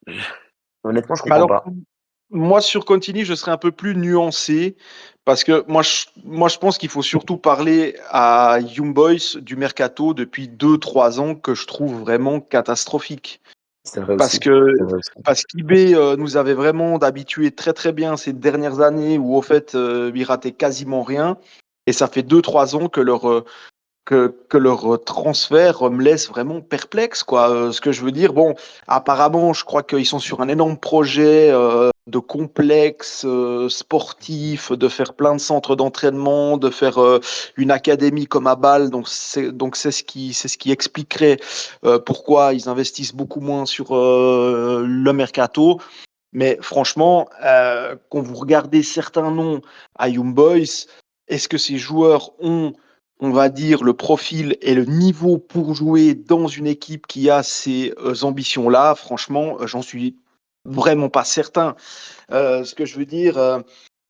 c'est- Honnêtement, je comprends Alors, pas. moi, sur Contini, je serais un peu plus nuancé parce que moi, je pense qu'il faut surtout parler à Young Boys du mercato depuis 2, 3 ans que je trouve vraiment catastrophique. C'est vrai Parce aussi. que C'est vrai aussi. parce qu'IB nous avait vraiment d'habitués très très bien ces dernières années où au fait ils rataient quasiment rien. Et ça fait 2, 3 ans que leur transfert me laisse vraiment perplexe, quoi. Ce que je veux dire, bon, apparemment, je crois qu'ils sont sur un énorme projet de complexe sportif, de faire plein de centres d'entraînement, de faire une académie comme à Bâle. Donc c'est ce qui expliquerait pourquoi ils investissent beaucoup moins sur le mercato. Mais franchement, quand vous regardez certains noms à Young Boys, est-ce que ces joueurs ont, on va dire, le profil et le niveau pour jouer dans une équipe qui a ces ambitions-là? Franchement, j'en suis vraiment pas certain. Ce que je veux dire,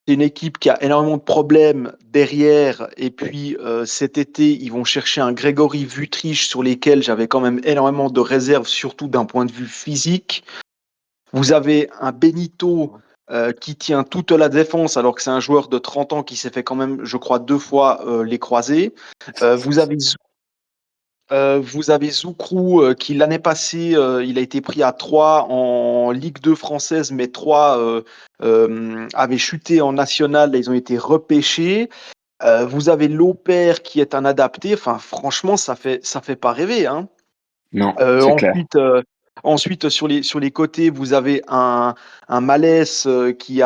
c'est une équipe qui a énormément de problèmes derrière. Et puis cet été, ils vont chercher un Grégory Vutriche sur lesquels j'avais quand même énormément de réserves, surtout d'un point de vue physique. Vous avez un Benito qui tient toute la défense alors que c'est un joueur de 30 ans qui s'est fait quand même, je crois, 2 fois les croisés. Vous avez Zoukrou qui l'année passée, il a été pris à 3 en Ligue 2 française, mais 3 avaient chuté en national et ils ont été repêchés. Vous avez Lopère qui est un adapté. Enfin, franchement, ça fait pas rêver, hein. Non, Euh, c'est clair. ensuite, euh, ensuite sur les côtés, vous avez un Malaise qui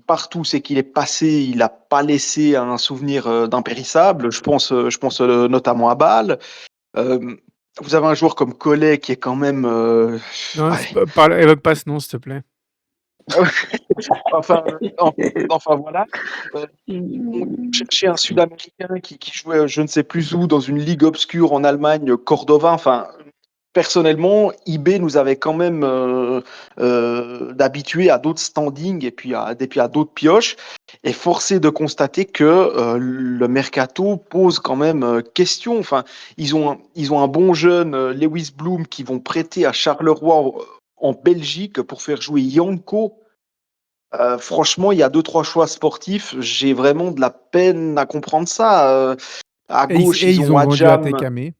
partout c'est qu'il est passé, il n'a pas laissé un souvenir d'impérissable. Je pense notamment à Bâle. Euh, vous avez un joueur comme Collet qui est quand même. Non, Ouais. évoque pas ce nom, s'il te plaît. Enfin, enfin voilà. Ils vont chercher un Sud-Américain qui jouait je ne sais plus où dans une ligue obscure en Allemagne, Cordova. Enfin, personnellement, IB nous avait quand même d'habitués à d'autres standings et puis à d'autres pioches. Et forcé de constater que le mercato pose quand même question. Enfin, ils ont un bon jeune, Lewis Bloom, qui vont prêter à Charleroi en Belgique pour faire jouer Yanko. Franchement, il y a 2, 3 choix sportifs. J'ai vraiment de la peine à comprendre ça. À gauche, Et ils ils ont ont vendu Adjam. Atekame.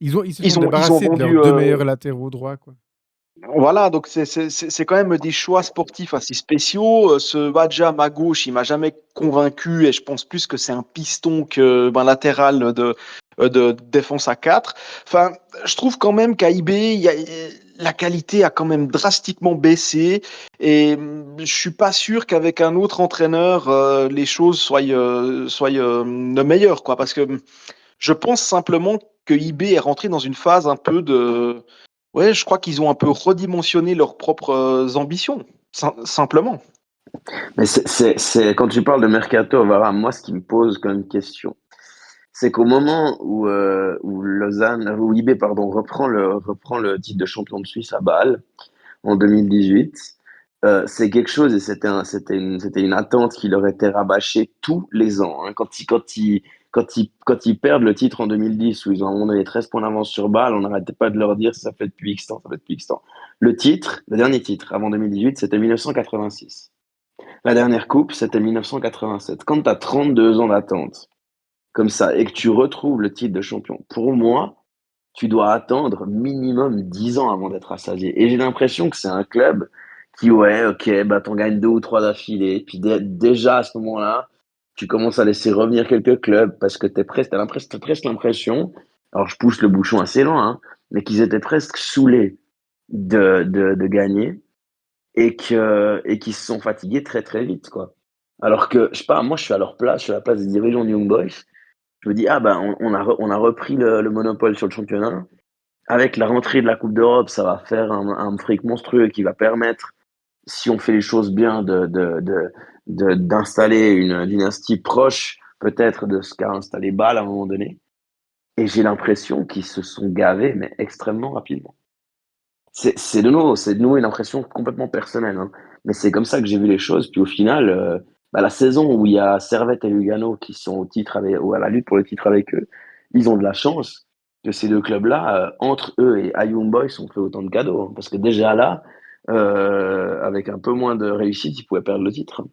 Ils se sont Ils ont débarrassés de leurs vendu. deux meilleurs latéraux droits, quoi. Voilà, donc c'est quand même des choix sportifs assez spéciaux. Ce Adjam à gauche, il m'a jamais convaincu et je pense plus que c'est un piston que ben, latéral de défense à 4. Enfin, je trouve quand même qu'à IB, la qualité a quand même drastiquement baissé et je suis pas sûr qu'avec un autre entraîneur, les choses soient meilleures, quoi. Parce que je pense simplement que IB est rentré dans une phase un peu de... Ouais, je crois qu'ils ont un peu redimensionné leurs propres ambitions, simplement. Mais quand tu parles de mercato, voilà, moi, ce qui me pose comme question, c'est qu'au moment où où IB, pardon, reprend le titre de champion de Suisse à Bâle en 2018, c'est quelque chose et c'était une attente qui leur était rabâchée tous les ans, hein. Quand ils perdent le titre en 2010, où ils ont à un moment donné 13 points d'avance sur Bâle, on n'arrêtait pas de leur dire ça fait depuis X temps, ça fait depuis X temps. Le dernier titre avant 2018, c'était 1986. La dernière coupe, c'était 1987. Quand tu as 32 ans d'attente, comme ça, et que tu retrouves le titre de champion, pour moi, tu dois attendre minimum 10 ans avant d'être rassasié. Et j'ai l'impression que c'est un club qui, ouais, ok, bah t'en gagnes deux ou trois d'affilée. Puis déjà à ce moment-là, tu commences à laisser revenir quelques clubs parce que t'as presque l'impression, alors je pousse le bouchon assez loin, hein, mais qu'ils étaient presque saoulés de gagner et qui se sont fatigués très très vite, quoi. Alors que, je sais pas, moi je suis à leur place, je suis à la place des dirigeants de Young Boys, je me dis, ah ben on a repris le monopole sur le championnat. Avec la rentrée de la Coupe d'Europe, ça va faire un fric monstrueux qui va permettre, si on fait les choses bien, d'installer une dynastie proche peut-être de ce qu'a installé Bâle à un moment donné. Et j'ai l'impression qu'ils se sont gavés, mais extrêmement rapidement. C'est de nouveau une impression complètement personnelle, hein. Mais c'est comme ça que j'ai vu les choses. Puis au final, bah, la saison où il y a Servette et Lugano qui sont au titre ou à la lutte pour le titre avec eux, ils ont de la chance que ces deux clubs-là, entre eux et Young Boys, ont fait autant de cadeaux, hein. Parce que déjà là, avec un peu moins de réussite, ils pouvaient perdre le titre, hein.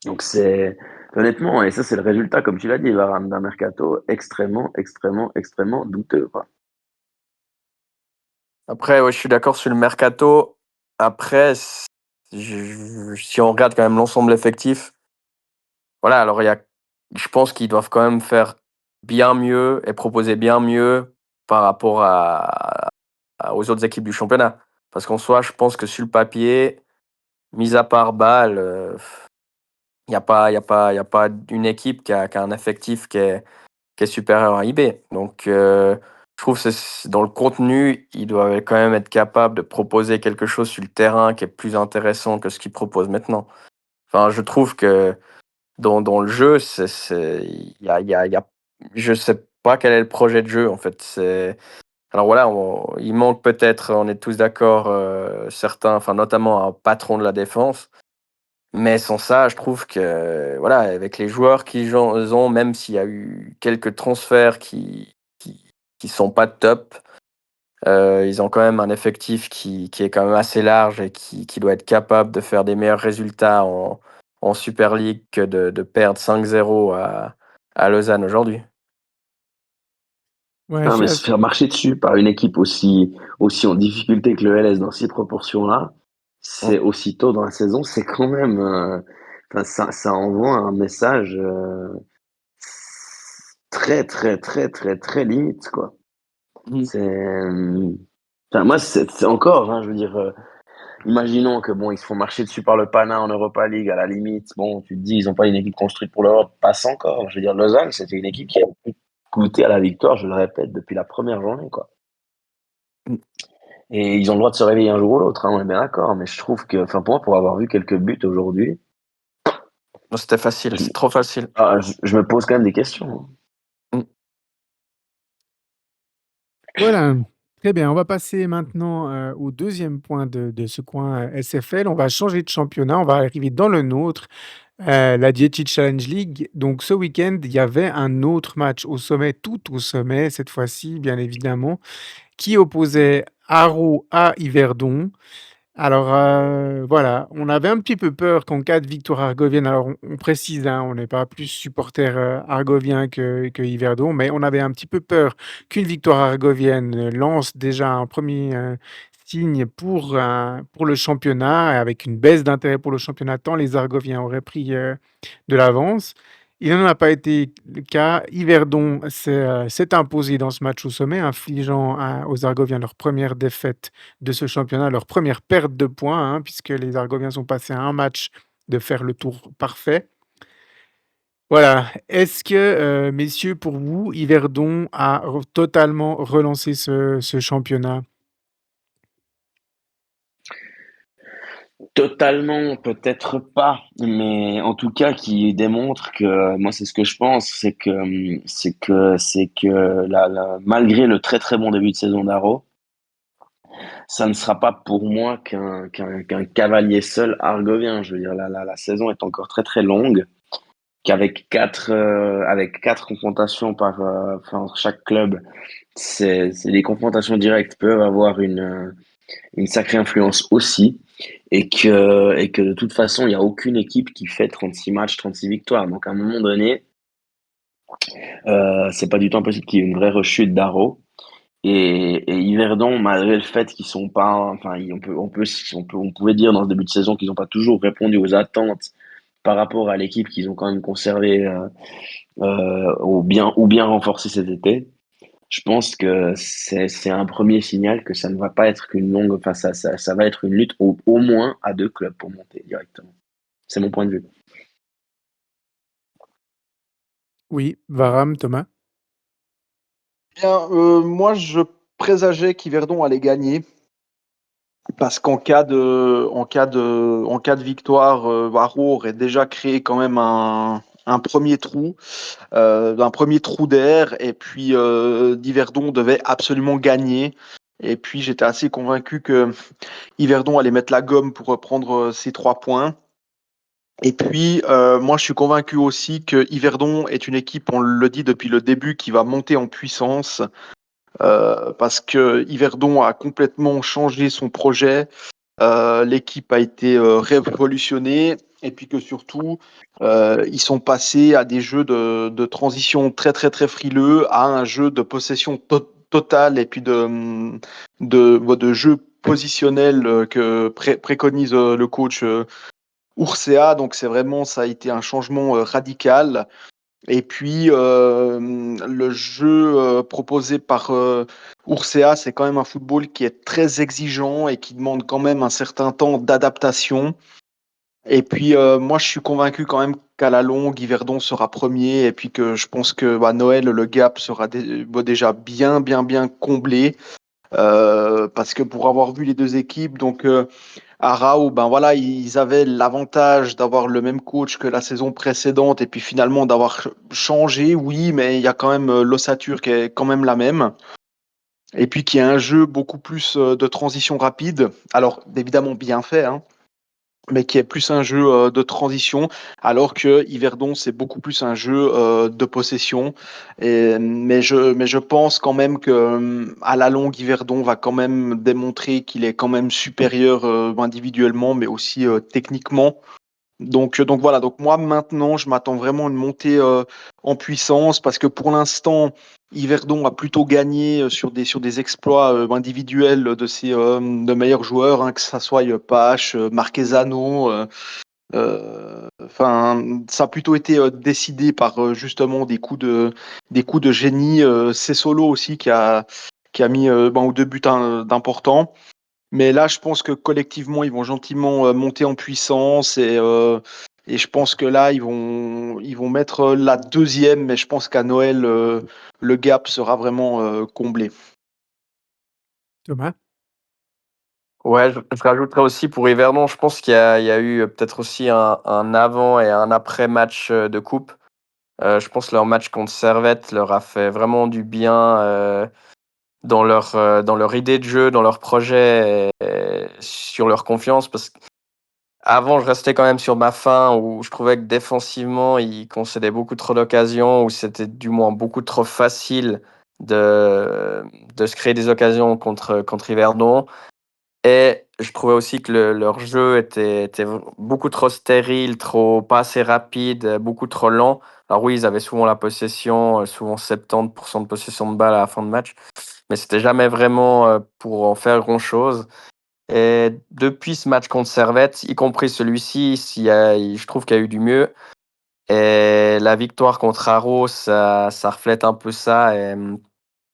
Donc c'est honnêtement, et ça c'est le résultat, comme tu l'as dit, Varan, d'un mercato extrêmement, extrêmement, extrêmement douteux, quoi. Après, ouais, je suis d'accord sur le mercato. Après, si on regarde quand même l'ensemble effectif, voilà, alors je pense qu'ils doivent quand même faire bien mieux et proposer bien mieux par rapport aux autres équipes du championnat. Parce qu'en soi, je pense que sur le papier, mis à part Bâle, il y a pas une équipe qui a un effectif qui est supérieur à IB. Donc, je trouve que dans le contenu, ils doivent quand même être capables de proposer quelque chose sur le terrain qui est plus intéressant que ce qu'ils proposent maintenant. Enfin, je trouve que dans le jeu, il y a, je sais pas quel est le projet de jeu en fait. Alors voilà, il manque peut-être, on est tous d'accord, certains, enfin notamment un patron de la défense. Mais sans ça, je trouve que, voilà, avec les joueurs qu'ils ont, même s'il y a eu quelques transferts qui, qui sont pas top, ils ont quand même un effectif qui est quand même assez large et qui doit être capable de faire des meilleurs résultats en Super League que de perdre 5-0 à Lausanne aujourd'hui. Ouais, je Non, suis mais se assez faire marcher dessus par une équipe aussi en difficulté que le LS dans ces proportions-là, Mm. c'est aussitôt dans la saison, c'est quand même, enfin, ça envoie un message très, très, très, très, très limite, quoi. Mm. Enfin, moi, c'est encore, hein, je veux dire, imaginons que bon, ils se font marcher dessus par le Pana en Europa League, à la limite, bon, tu te dis, ils n'ont pas une équipe construite pour l'Europe, passe encore. Je veux dire, Lausanne, c'était une équipe qui a goûté à la victoire, je le répète, depuis la première journée, quoi. Mm. Et ils ont le droit de se réveiller un jour ou l'autre, hein, on est bien d'accord. Mais je trouve que, enfin, pour moi, pour avoir vu quelques buts aujourd'hui, Non, c'était facile, je, c'est trop facile. je me pose quand même des questions, hein. Mm. Voilà, très bien. On va passer maintenant, au deuxième point de ce coin, SFL. On va changer de championnat, on va arriver dans le nôtre, la Dietic Challenge League. Donc ce week-end, il y avait un autre match au sommet, tout au sommet cette fois-ci, bien évidemment, qui opposait Haro à Yverdon. Alors, voilà, on avait un petit peu peur qu'en cas de victoire argovienne, alors on précise, hein, on n'est pas plus supporter, argovien que Yverdon, mais on avait un petit peu peur qu'une victoire argovienne, lance déjà un premier signe pour le championnat, avec une baisse d'intérêt pour le championnat, tant les argoviens auraient pris, de l'avance. Il n'en a pas été le cas. Yverdon s'est imposé dans ce match au sommet, infligeant aux Argoviens leur première défaite de ce championnat, leur première perte de points, hein, puisque les Argoviens sont passés à un match de faire le tour parfait. Voilà. Est-ce que, messieurs, pour vous, Yverdon a totalement relancé ce championnat? Totalement, peut-être pas, mais en tout cas qui démontre que moi c'est ce que je pense, c'est que malgré le très très bon début de saison d'Aro, ça ne sera pas pour moi qu'un cavalier seul argovien. Je veux dire la saison est encore très très longue, qu'avec quatre confrontations enfin, entre chaque club, c'est les confrontations directes peuvent avoir une sacrée influence aussi. Et que de toute façon, il n'y a aucune équipe qui fait 36 matchs, 36 victoires. Donc à un moment donné, c'est pas du tout impossible qu'il y ait une vraie rechute d'Aro. Et Yverdon, malgré le fait qu'ils sont pas, enfin, on pouvait dire dans ce début de saison qu'ils n'ont pas toujours répondu aux attentes par rapport à l'équipe qu'ils ont quand même conservée ou bien renforcée cet été. Je pense que c'est un premier signal que ça ne va pas être qu'une longue, enfin ça va être une lutte au moins à deux clubs pour monter directement. C'est mon point de vue. Oui, Varam, Thomas? Bien, moi, je présageais qu'Yverdon allait gagner parce qu'en cas de victoire, Barreau aurait déjà créé quand même un premier trou, un premier trou d'air, et puis d'Yverdon devait absolument gagner. Et puis j'étais assez convaincu que Yverdon allait mettre la gomme pour reprendre ses 3 points. Et puis, moi, je suis convaincu aussi que Yverdon est une équipe, on le dit depuis le début, qui va monter en puissance parce que Yverdon a complètement changé son projet. L'équipe a été révolutionnée et puis que surtout, ils sont passés à des jeux de transition très, très, très frileux à un jeu de possession totale et puis de jeu positionnel que préconise le coach Urcea. Donc, c'est vraiment, ça a été un changement radical. Et puis, le jeu proposé par Urcea, c'est quand même un football qui est très exigeant et qui demande quand même un certain temps d'adaptation. Et puis, moi, je suis convaincu quand même qu'à la longue, Yverdon sera premier et puis que je pense que Noël, le gap sera déjà bien, bien, bien comblé. Parce que pour avoir vu les deux équipes, donc à Rao, ben voilà, ils avaient l'avantage d'avoir le même coach que la saison précédente et puis finalement d'avoir changé, oui, mais il y a quand même l'ossature qui est quand même la même. Et puis qui a un jeu beaucoup plus de transition rapide, alors évidemment bien fait, hein, mais qui est plus un jeu de transition, alors que Yverdon, c'est beaucoup plus un jeu de possession. Mais je pense quand même que à la longue, Yverdon va quand même démontrer qu'il est quand même supérieur individuellement, mais aussi techniquement. Donc voilà, donc moi maintenant, je m'attends vraiment à une montée en puissance parce que pour l'instant, Yverdon a plutôt gagné sur des exploits individuels de ses de meilleurs joueurs, hein, que ça soit Pache, Marquezano. Enfin, ça a plutôt été décidé par justement des coups de génie. C'est Solo aussi qui a mis ou deux buts d'importants. Mais là, je pense que collectivement, ils vont gentiment monter en puissance et je pense que là, ils vont mettre la deuxième, mais je pense qu'à Noël, le gap sera vraiment comblé. Thomas? Ouais, je rajouterais aussi pour Yverdon, je pense qu'il y a eu peut-être aussi un avant et un après match de coupe. Je pense que leur match contre Servette leur a fait vraiment du bien dans leur idée de jeu, dans leur projet et sur leur confiance. Parce qu'avant, je restais quand même sur ma faim où je trouvais que défensivement, ils concédaient beaucoup trop d'occasions, où c'était du moins beaucoup trop facile de, de se créer des occasions contre Yverdon. Et je trouvais aussi que leur jeu était beaucoup trop stérile, pas assez rapide, beaucoup trop lent. Alors oui, ils avaient souvent la possession, souvent 70% de possession de balle à la fin de match, mais c'était jamais vraiment pour en faire grand-chose. Et depuis ce match contre Servette, y compris celui-ci, je trouve qu'il y a eu du mieux. Et la victoire contre Aro, ça reflète un peu ça. Et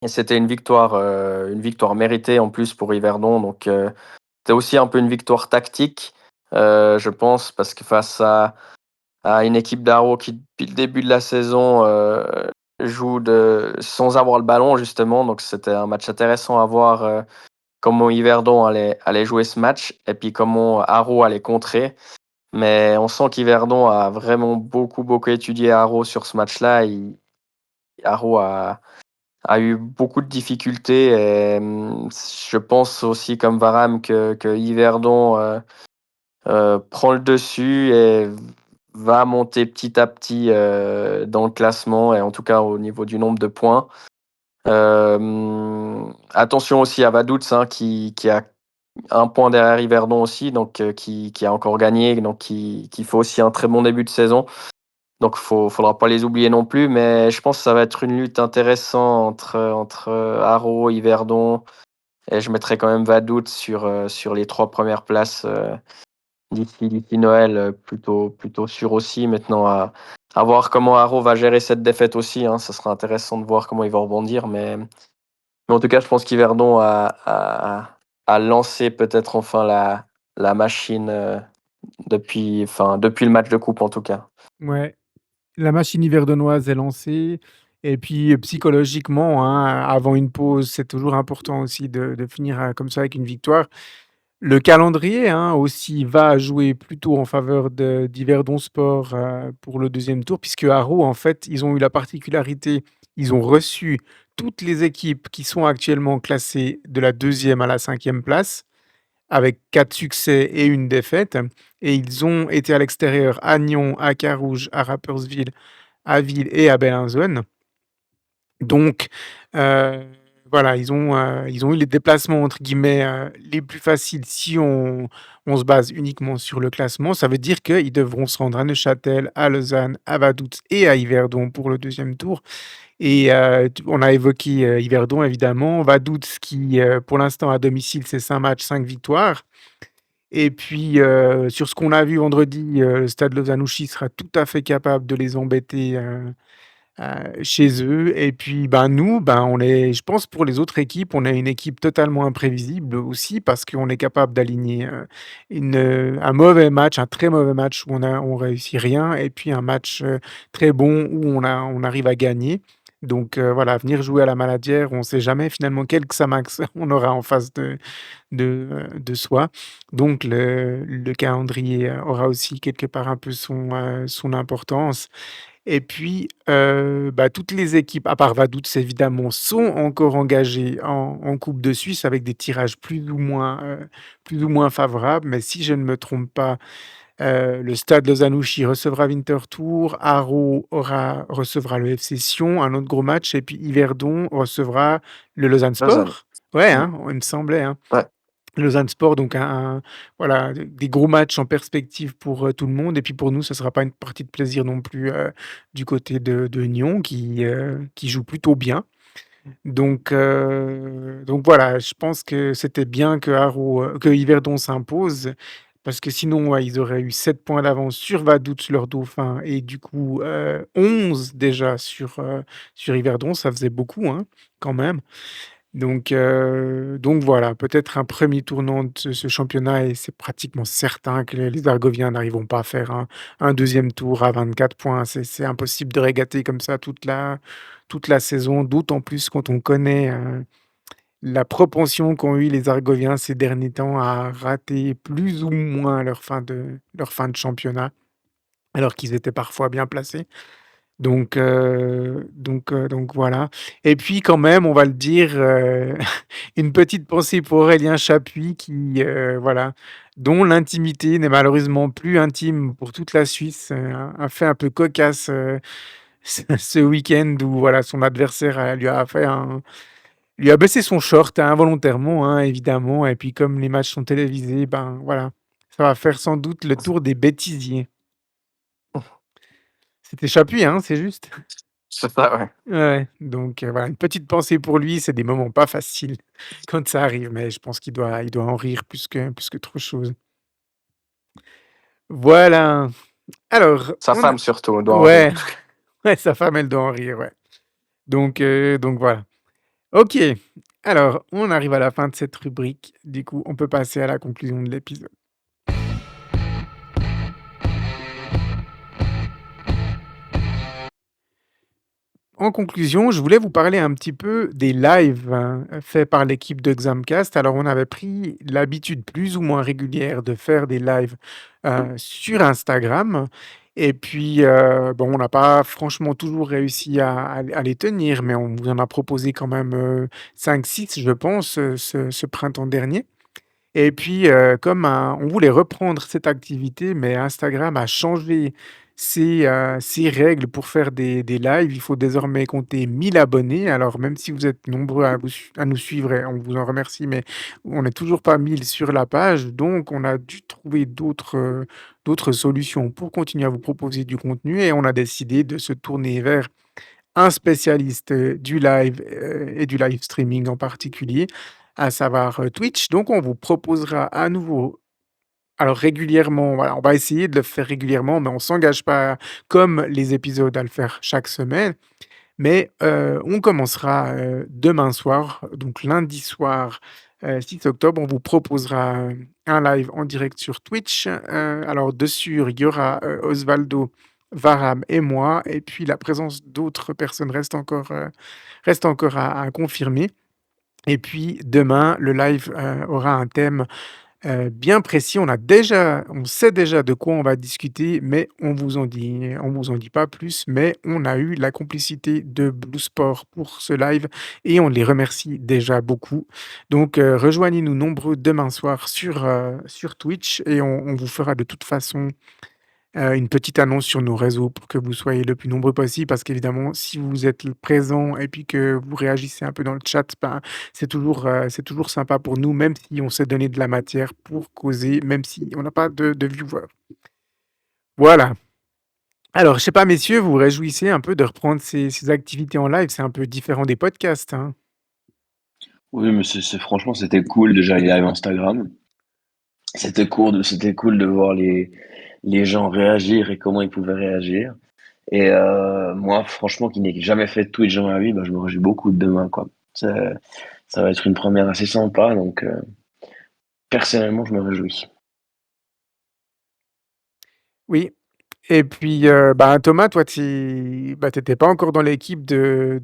c'était une victoire méritée en plus pour Yverdon. Donc, c'était aussi un peu une victoire tactique, je pense, parce que face à une équipe d'Aro qui, depuis le début de la saison, joue sans avoir le ballon, justement. Donc, c'était un match intéressant à voir comment Yverdon allait jouer ce match et puis comment Aro allait contrer. Mais on sent qu'Yverdon a vraiment beaucoup étudié Aro sur ce match-là. Aro a eu beaucoup de difficultés. Et, je pense aussi, comme Varam, que Yverdon prend le dessus et va monter petit à petit dans le classement, et en tout cas au niveau du nombre de points. Attention aussi à Vaduz, hein, qui a un point derrière Yverdon aussi, donc qui a encore gagné, donc qui fait aussi un très bon début de saison. Donc faudra pas les oublier non plus, mais je pense que ça va être une lutte intéressante entre Haro, Yverdon, et je mettrai quand même Vaduz sur les 3 premières places d'ici Noël, plutôt sûr aussi. Maintenant, à voir comment Haro va gérer cette défaite aussi, hein. Ça sera intéressant de voir comment ils vont rebondir, mais en tout cas, je pense qu'Yverdon a lancé peut-être enfin la machine depuis le match de coupe en tout cas. Ouais, la machine hiverdonoise est lancée et puis, psychologiquement, hein, avant une pause, c'est toujours important aussi de finir, comme ça avec une victoire. Le calendrier, hein, aussi va jouer plutôt en faveur d'Yverdon Sport, pour le deuxième tour puisque Haro, en fait, ils ont eu la particularité, ils ont reçu toutes les équipes qui sont actuellement classées de la deuxième à la cinquième place, avec 4 succès et une défaite, et ils ont été à l'extérieur à Nyon, à Carouge, à Rapperswil, à Ville et à Bellinzone. Donc, voilà, ils ont eu les déplacements entre guillemets, «les plus faciles» si on se base uniquement sur le classement. Ça veut dire qu'ils devront se rendre à Neuchâtel, à Lausanne, à Vaduz et à Yverdon pour le deuxième tour. Et on a évoqué, Yverdon évidemment, Vaduz qui, pour l'instant à domicile, c'est 5 matchs, 5 victoires. Et puis, sur ce qu'on a vu vendredi, le Stade Lausanne-Ouchy sera tout à fait capable de les embêter, chez eux. Et puis, ben, nous, ben, on est, je pense, pour les autres équipes, on est une équipe totalement imprévisible aussi parce qu'on est capable d'aligner, un mauvais match, un très mauvais match où on réussit rien, et puis un match, très bon où on arrive à gagner. Donc, voilà, venir jouer à la Maladière, on ne sait jamais finalement quel Xamax on aura en face de soi. Donc le calendrier, aura aussi quelque part un peu son importance. Et puis, bah, toutes les équipes, à part Vaduz évidemment, sont encore engagées en coupe de Suisse avec des tirages plus ou moins favorables. Mais si je ne me trompe pas, le Stade Lausanne-Ouchy recevra Winterthur, Haro recevra le FC Sion, un autre gros match, et puis Yverdon recevra le Lausanne Lausanne. Sport. Ouais, Mm. hein, il me semblait, hein. Ouais. Lausanne Sport, donc voilà, des gros matchs en perspective pour, tout le monde, et puis pour nous, ce ne sera pas une partie de plaisir non plus, du côté de Nyon qui joue plutôt bien. Donc voilà, je pense que c'était bien que Yverdon s'impose parce que sinon, ouais, ils auraient eu 7 points d'avance sur Vaduz, leur dauphin, et du coup, 11 déjà sur Yverdon. Ça faisait beaucoup, hein, quand même. Donc voilà, peut-être un premier tournant de ce championnat, et c'est pratiquement certain que les Argoviens n'arriveront pas à faire un 2e tour à 24 points. C'est impossible de régater comme ça toute la saison, d'autant plus quand on connaît, la propension qu'ont eu les Argoviens ces derniers temps à rater plus ou moins leur fin de championnat, alors qu'ils étaient parfois bien placés. Donc voilà. Et puis quand même, on va le dire, une petite pensée pour Aurélien Chapuis qui, voilà, dont l'intimité n'est malheureusement plus intime pour toute la Suisse, a fait un peu cocasse, ce week-end où voilà, son adversaire, lui a baissé son short, hein, involontairement, hein, évidemment. Et puis comme les matchs sont télévisés, ben voilà, ça va faire sans doute le tour des bêtisiers. C'était Chapuis, hein, c'est juste? C'est ça, ouais. Ouais, donc voilà, une petite pensée pour lui. C'est des moments pas faciles quand ça arrive, mais je pense qu'il doit en rire plus qu'autre chose. Voilà. Alors, Sa on a femme surtout doit en ouais, rire. ouais, sa femme, elle doit en rire, ouais. Donc voilà. OK. Alors, on arrive à la fin de cette rubrique. Du coup, on peut passer à la conclusion de l'épisode. En conclusion, je voulais vous parler un petit peu des lives, faits par l'équipe de Xamcast. Alors, on avait pris l'habitude plus ou moins régulière de faire des lives, sur Instagram et puis, bon, on n'a pas franchement toujours réussi à les tenir, mais on vous en a proposé quand même, 5-6 je pense, ce printemps dernier. Et puis, comme on voulait reprendre cette activité, mais Instagram a changé ses règles pour faire des lives. Il faut désormais compter 1000 abonnés. Alors même si vous êtes nombreux à nous suivre et on vous en remercie, mais on n'est toujours pas 1000 sur la page. Donc on a dû trouver d'autres solutions pour continuer à vous proposer du contenu et on a décidé de se tourner vers un spécialiste, du live, et du live streaming en particulier, à savoir, Twitch. Donc on vous proposera à nouveau alors régulièrement, voilà, on va essayer de le faire régulièrement, mais on s'engage pas comme les épisodes à le faire chaque semaine. Mais, on commencera, demain soir, donc lundi soir, 6 octobre. On vous proposera, un live en direct sur Twitch. Alors dessus, il y aura, Osvaldo, Varam et moi et puis la présence d'autres personnes reste encore à confirmer et puis demain, le live, aura un thème bien précis. On sait déjà de quoi on va discuter, mais on vous en dit pas plus. Mais on a eu la complicité de Blue Sport pour ce live et on les remercie déjà beaucoup. Donc, rejoignez-nous nombreux demain soir sur Twitch et on vous fera de toute façon une petite annonce sur nos réseaux pour que vous soyez le plus nombreux possible. Parce qu'évidemment, si vous êtes présent et puis que vous réagissez un peu dans le chat, ben, c'est toujours sympa pour nous, même si on s'est donné de la matière pour causer, même si on n'a pas de viewers. Voilà. Alors, je sais pas, messieurs, vous vous réjouissez un peu de reprendre ces activités en live? C'est un peu différent des podcasts, hein? Oui, mais franchement, c'était cool déjà les lives Instagram. C'était cool de voir les gens réagir et comment ils pouvaient réagir. Et moi, franchement, qui n'ai jamais fait de Twitch dans ma vie, bah, je me réjouis beaucoup de demain, quoi. Ça va être une première assez sympa, donc personnellement, je me réjouis. Oui. Et puis, bah, Thomas, toi, tu bah, t'étais pas encore dans l'équipe de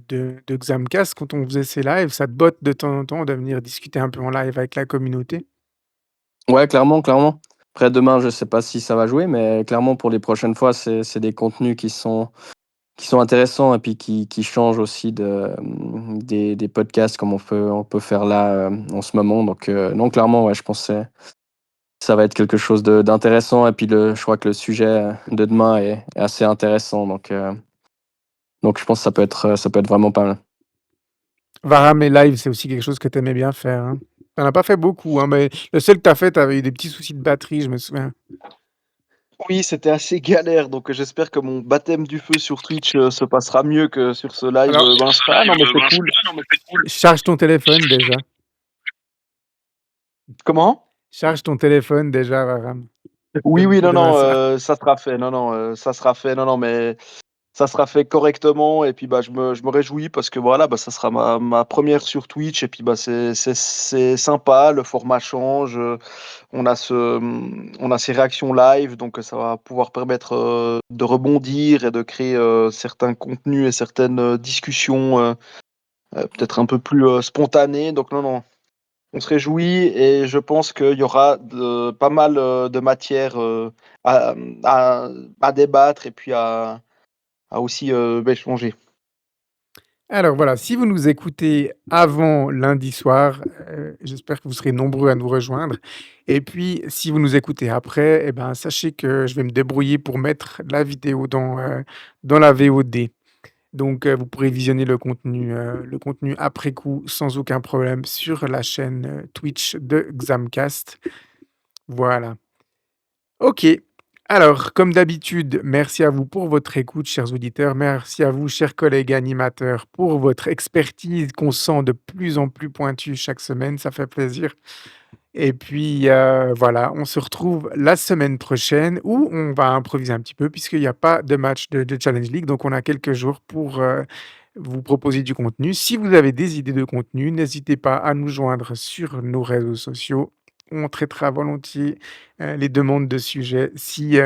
Xamcast quand on faisait ces lives. Ça te botte de temps en temps de venir discuter un peu en live avec la communauté? Ouais, clairement, clairement. Après demain, je sais pas si ça va jouer, mais clairement pour les prochaines fois, c'est des contenus qui sont intéressants et puis qui changent aussi des podcasts comme on peut faire là, en ce moment. Donc non, clairement, ouais, je pense que ça va être quelque chose d'intéressant et puis je crois que le sujet de demain est assez intéressant. Donc je pense que ça peut être vraiment pas mal. Varam et live, c'est aussi quelque chose que tu aimais bien faire, hein? Tu as pas fait beaucoup, hein, mais le seul que tu as fait, tu avais eu des petits soucis de batterie, je me souviens. Oui, c'était assez galère, donc j'espère que mon baptême du feu sur Twitch se passera mieux que sur ce live Alors, Insta. Non, mais c'est cool. charge ton téléphone déjà. Comment? Charge ton téléphone déjà, Varam, Oui, oui, pour non, demain non, soir. ça sera fait. Non, non, ça sera fait. Non, non, mais ça sera fait correctement. Et puis, bah, je me réjouis parce que voilà, bah, ça sera ma première sur Twitch. Et puis, bah, c'est sympa. Le format change. On a ces réactions live. Donc, ça va pouvoir permettre de rebondir et de créer certains contenus et certaines discussions peut-être un peu plus spontanées. Donc, non, non. On se réjouit et je pense qu'il y aura pas mal de matière à, à- à débattre et puis à aussi échanger. Alors voilà, si vous nous écoutez avant lundi soir, j'espère que vous serez nombreux à nous rejoindre et puis si vous nous écoutez après, eh ben, sachez que je vais me débrouiller pour mettre la vidéo dans la VOD. Donc, vous pourrez visionner le contenu après coup sans aucun problème sur la chaîne, Twitch de Xamcast. Voilà. OK. Alors, comme d'habitude, merci à vous pour votre écoute, chers auditeurs. Merci à vous, chers collègues animateurs, pour votre expertise qu'on sent de plus en plus pointue chaque semaine. Ça fait plaisir Et puis, voilà, on se retrouve la semaine prochaine où on va improviser un petit peu puisqu'il y a pas de match de Challenge League, donc on a quelques jours pour, vous proposer du contenu. Si vous avez des idées de contenu, n'hésitez pas à nous joindre sur nos réseaux sociaux. On traitera volontiers, les demandes de sujets si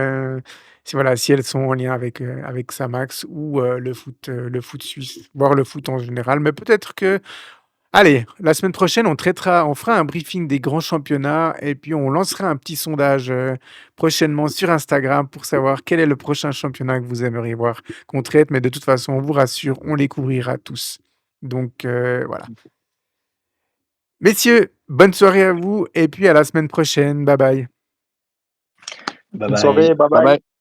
voilà, si elles sont en lien avec Samax ou, le foot suisse, voire le foot en général. Mais peut-être que allez, la semaine prochaine, on fera un briefing des grands championnats et puis on lancera un petit sondage, prochainement sur Instagram pour savoir quel est le prochain championnat que vous aimeriez voir qu'on traite. Mais de toute façon, on vous rassure, on les couvrira tous. Donc, voilà. Messieurs, bonne soirée à vous et puis à la semaine prochaine. Bye bye. Bye Bonne bye. soirée, bye Bye bye. bye.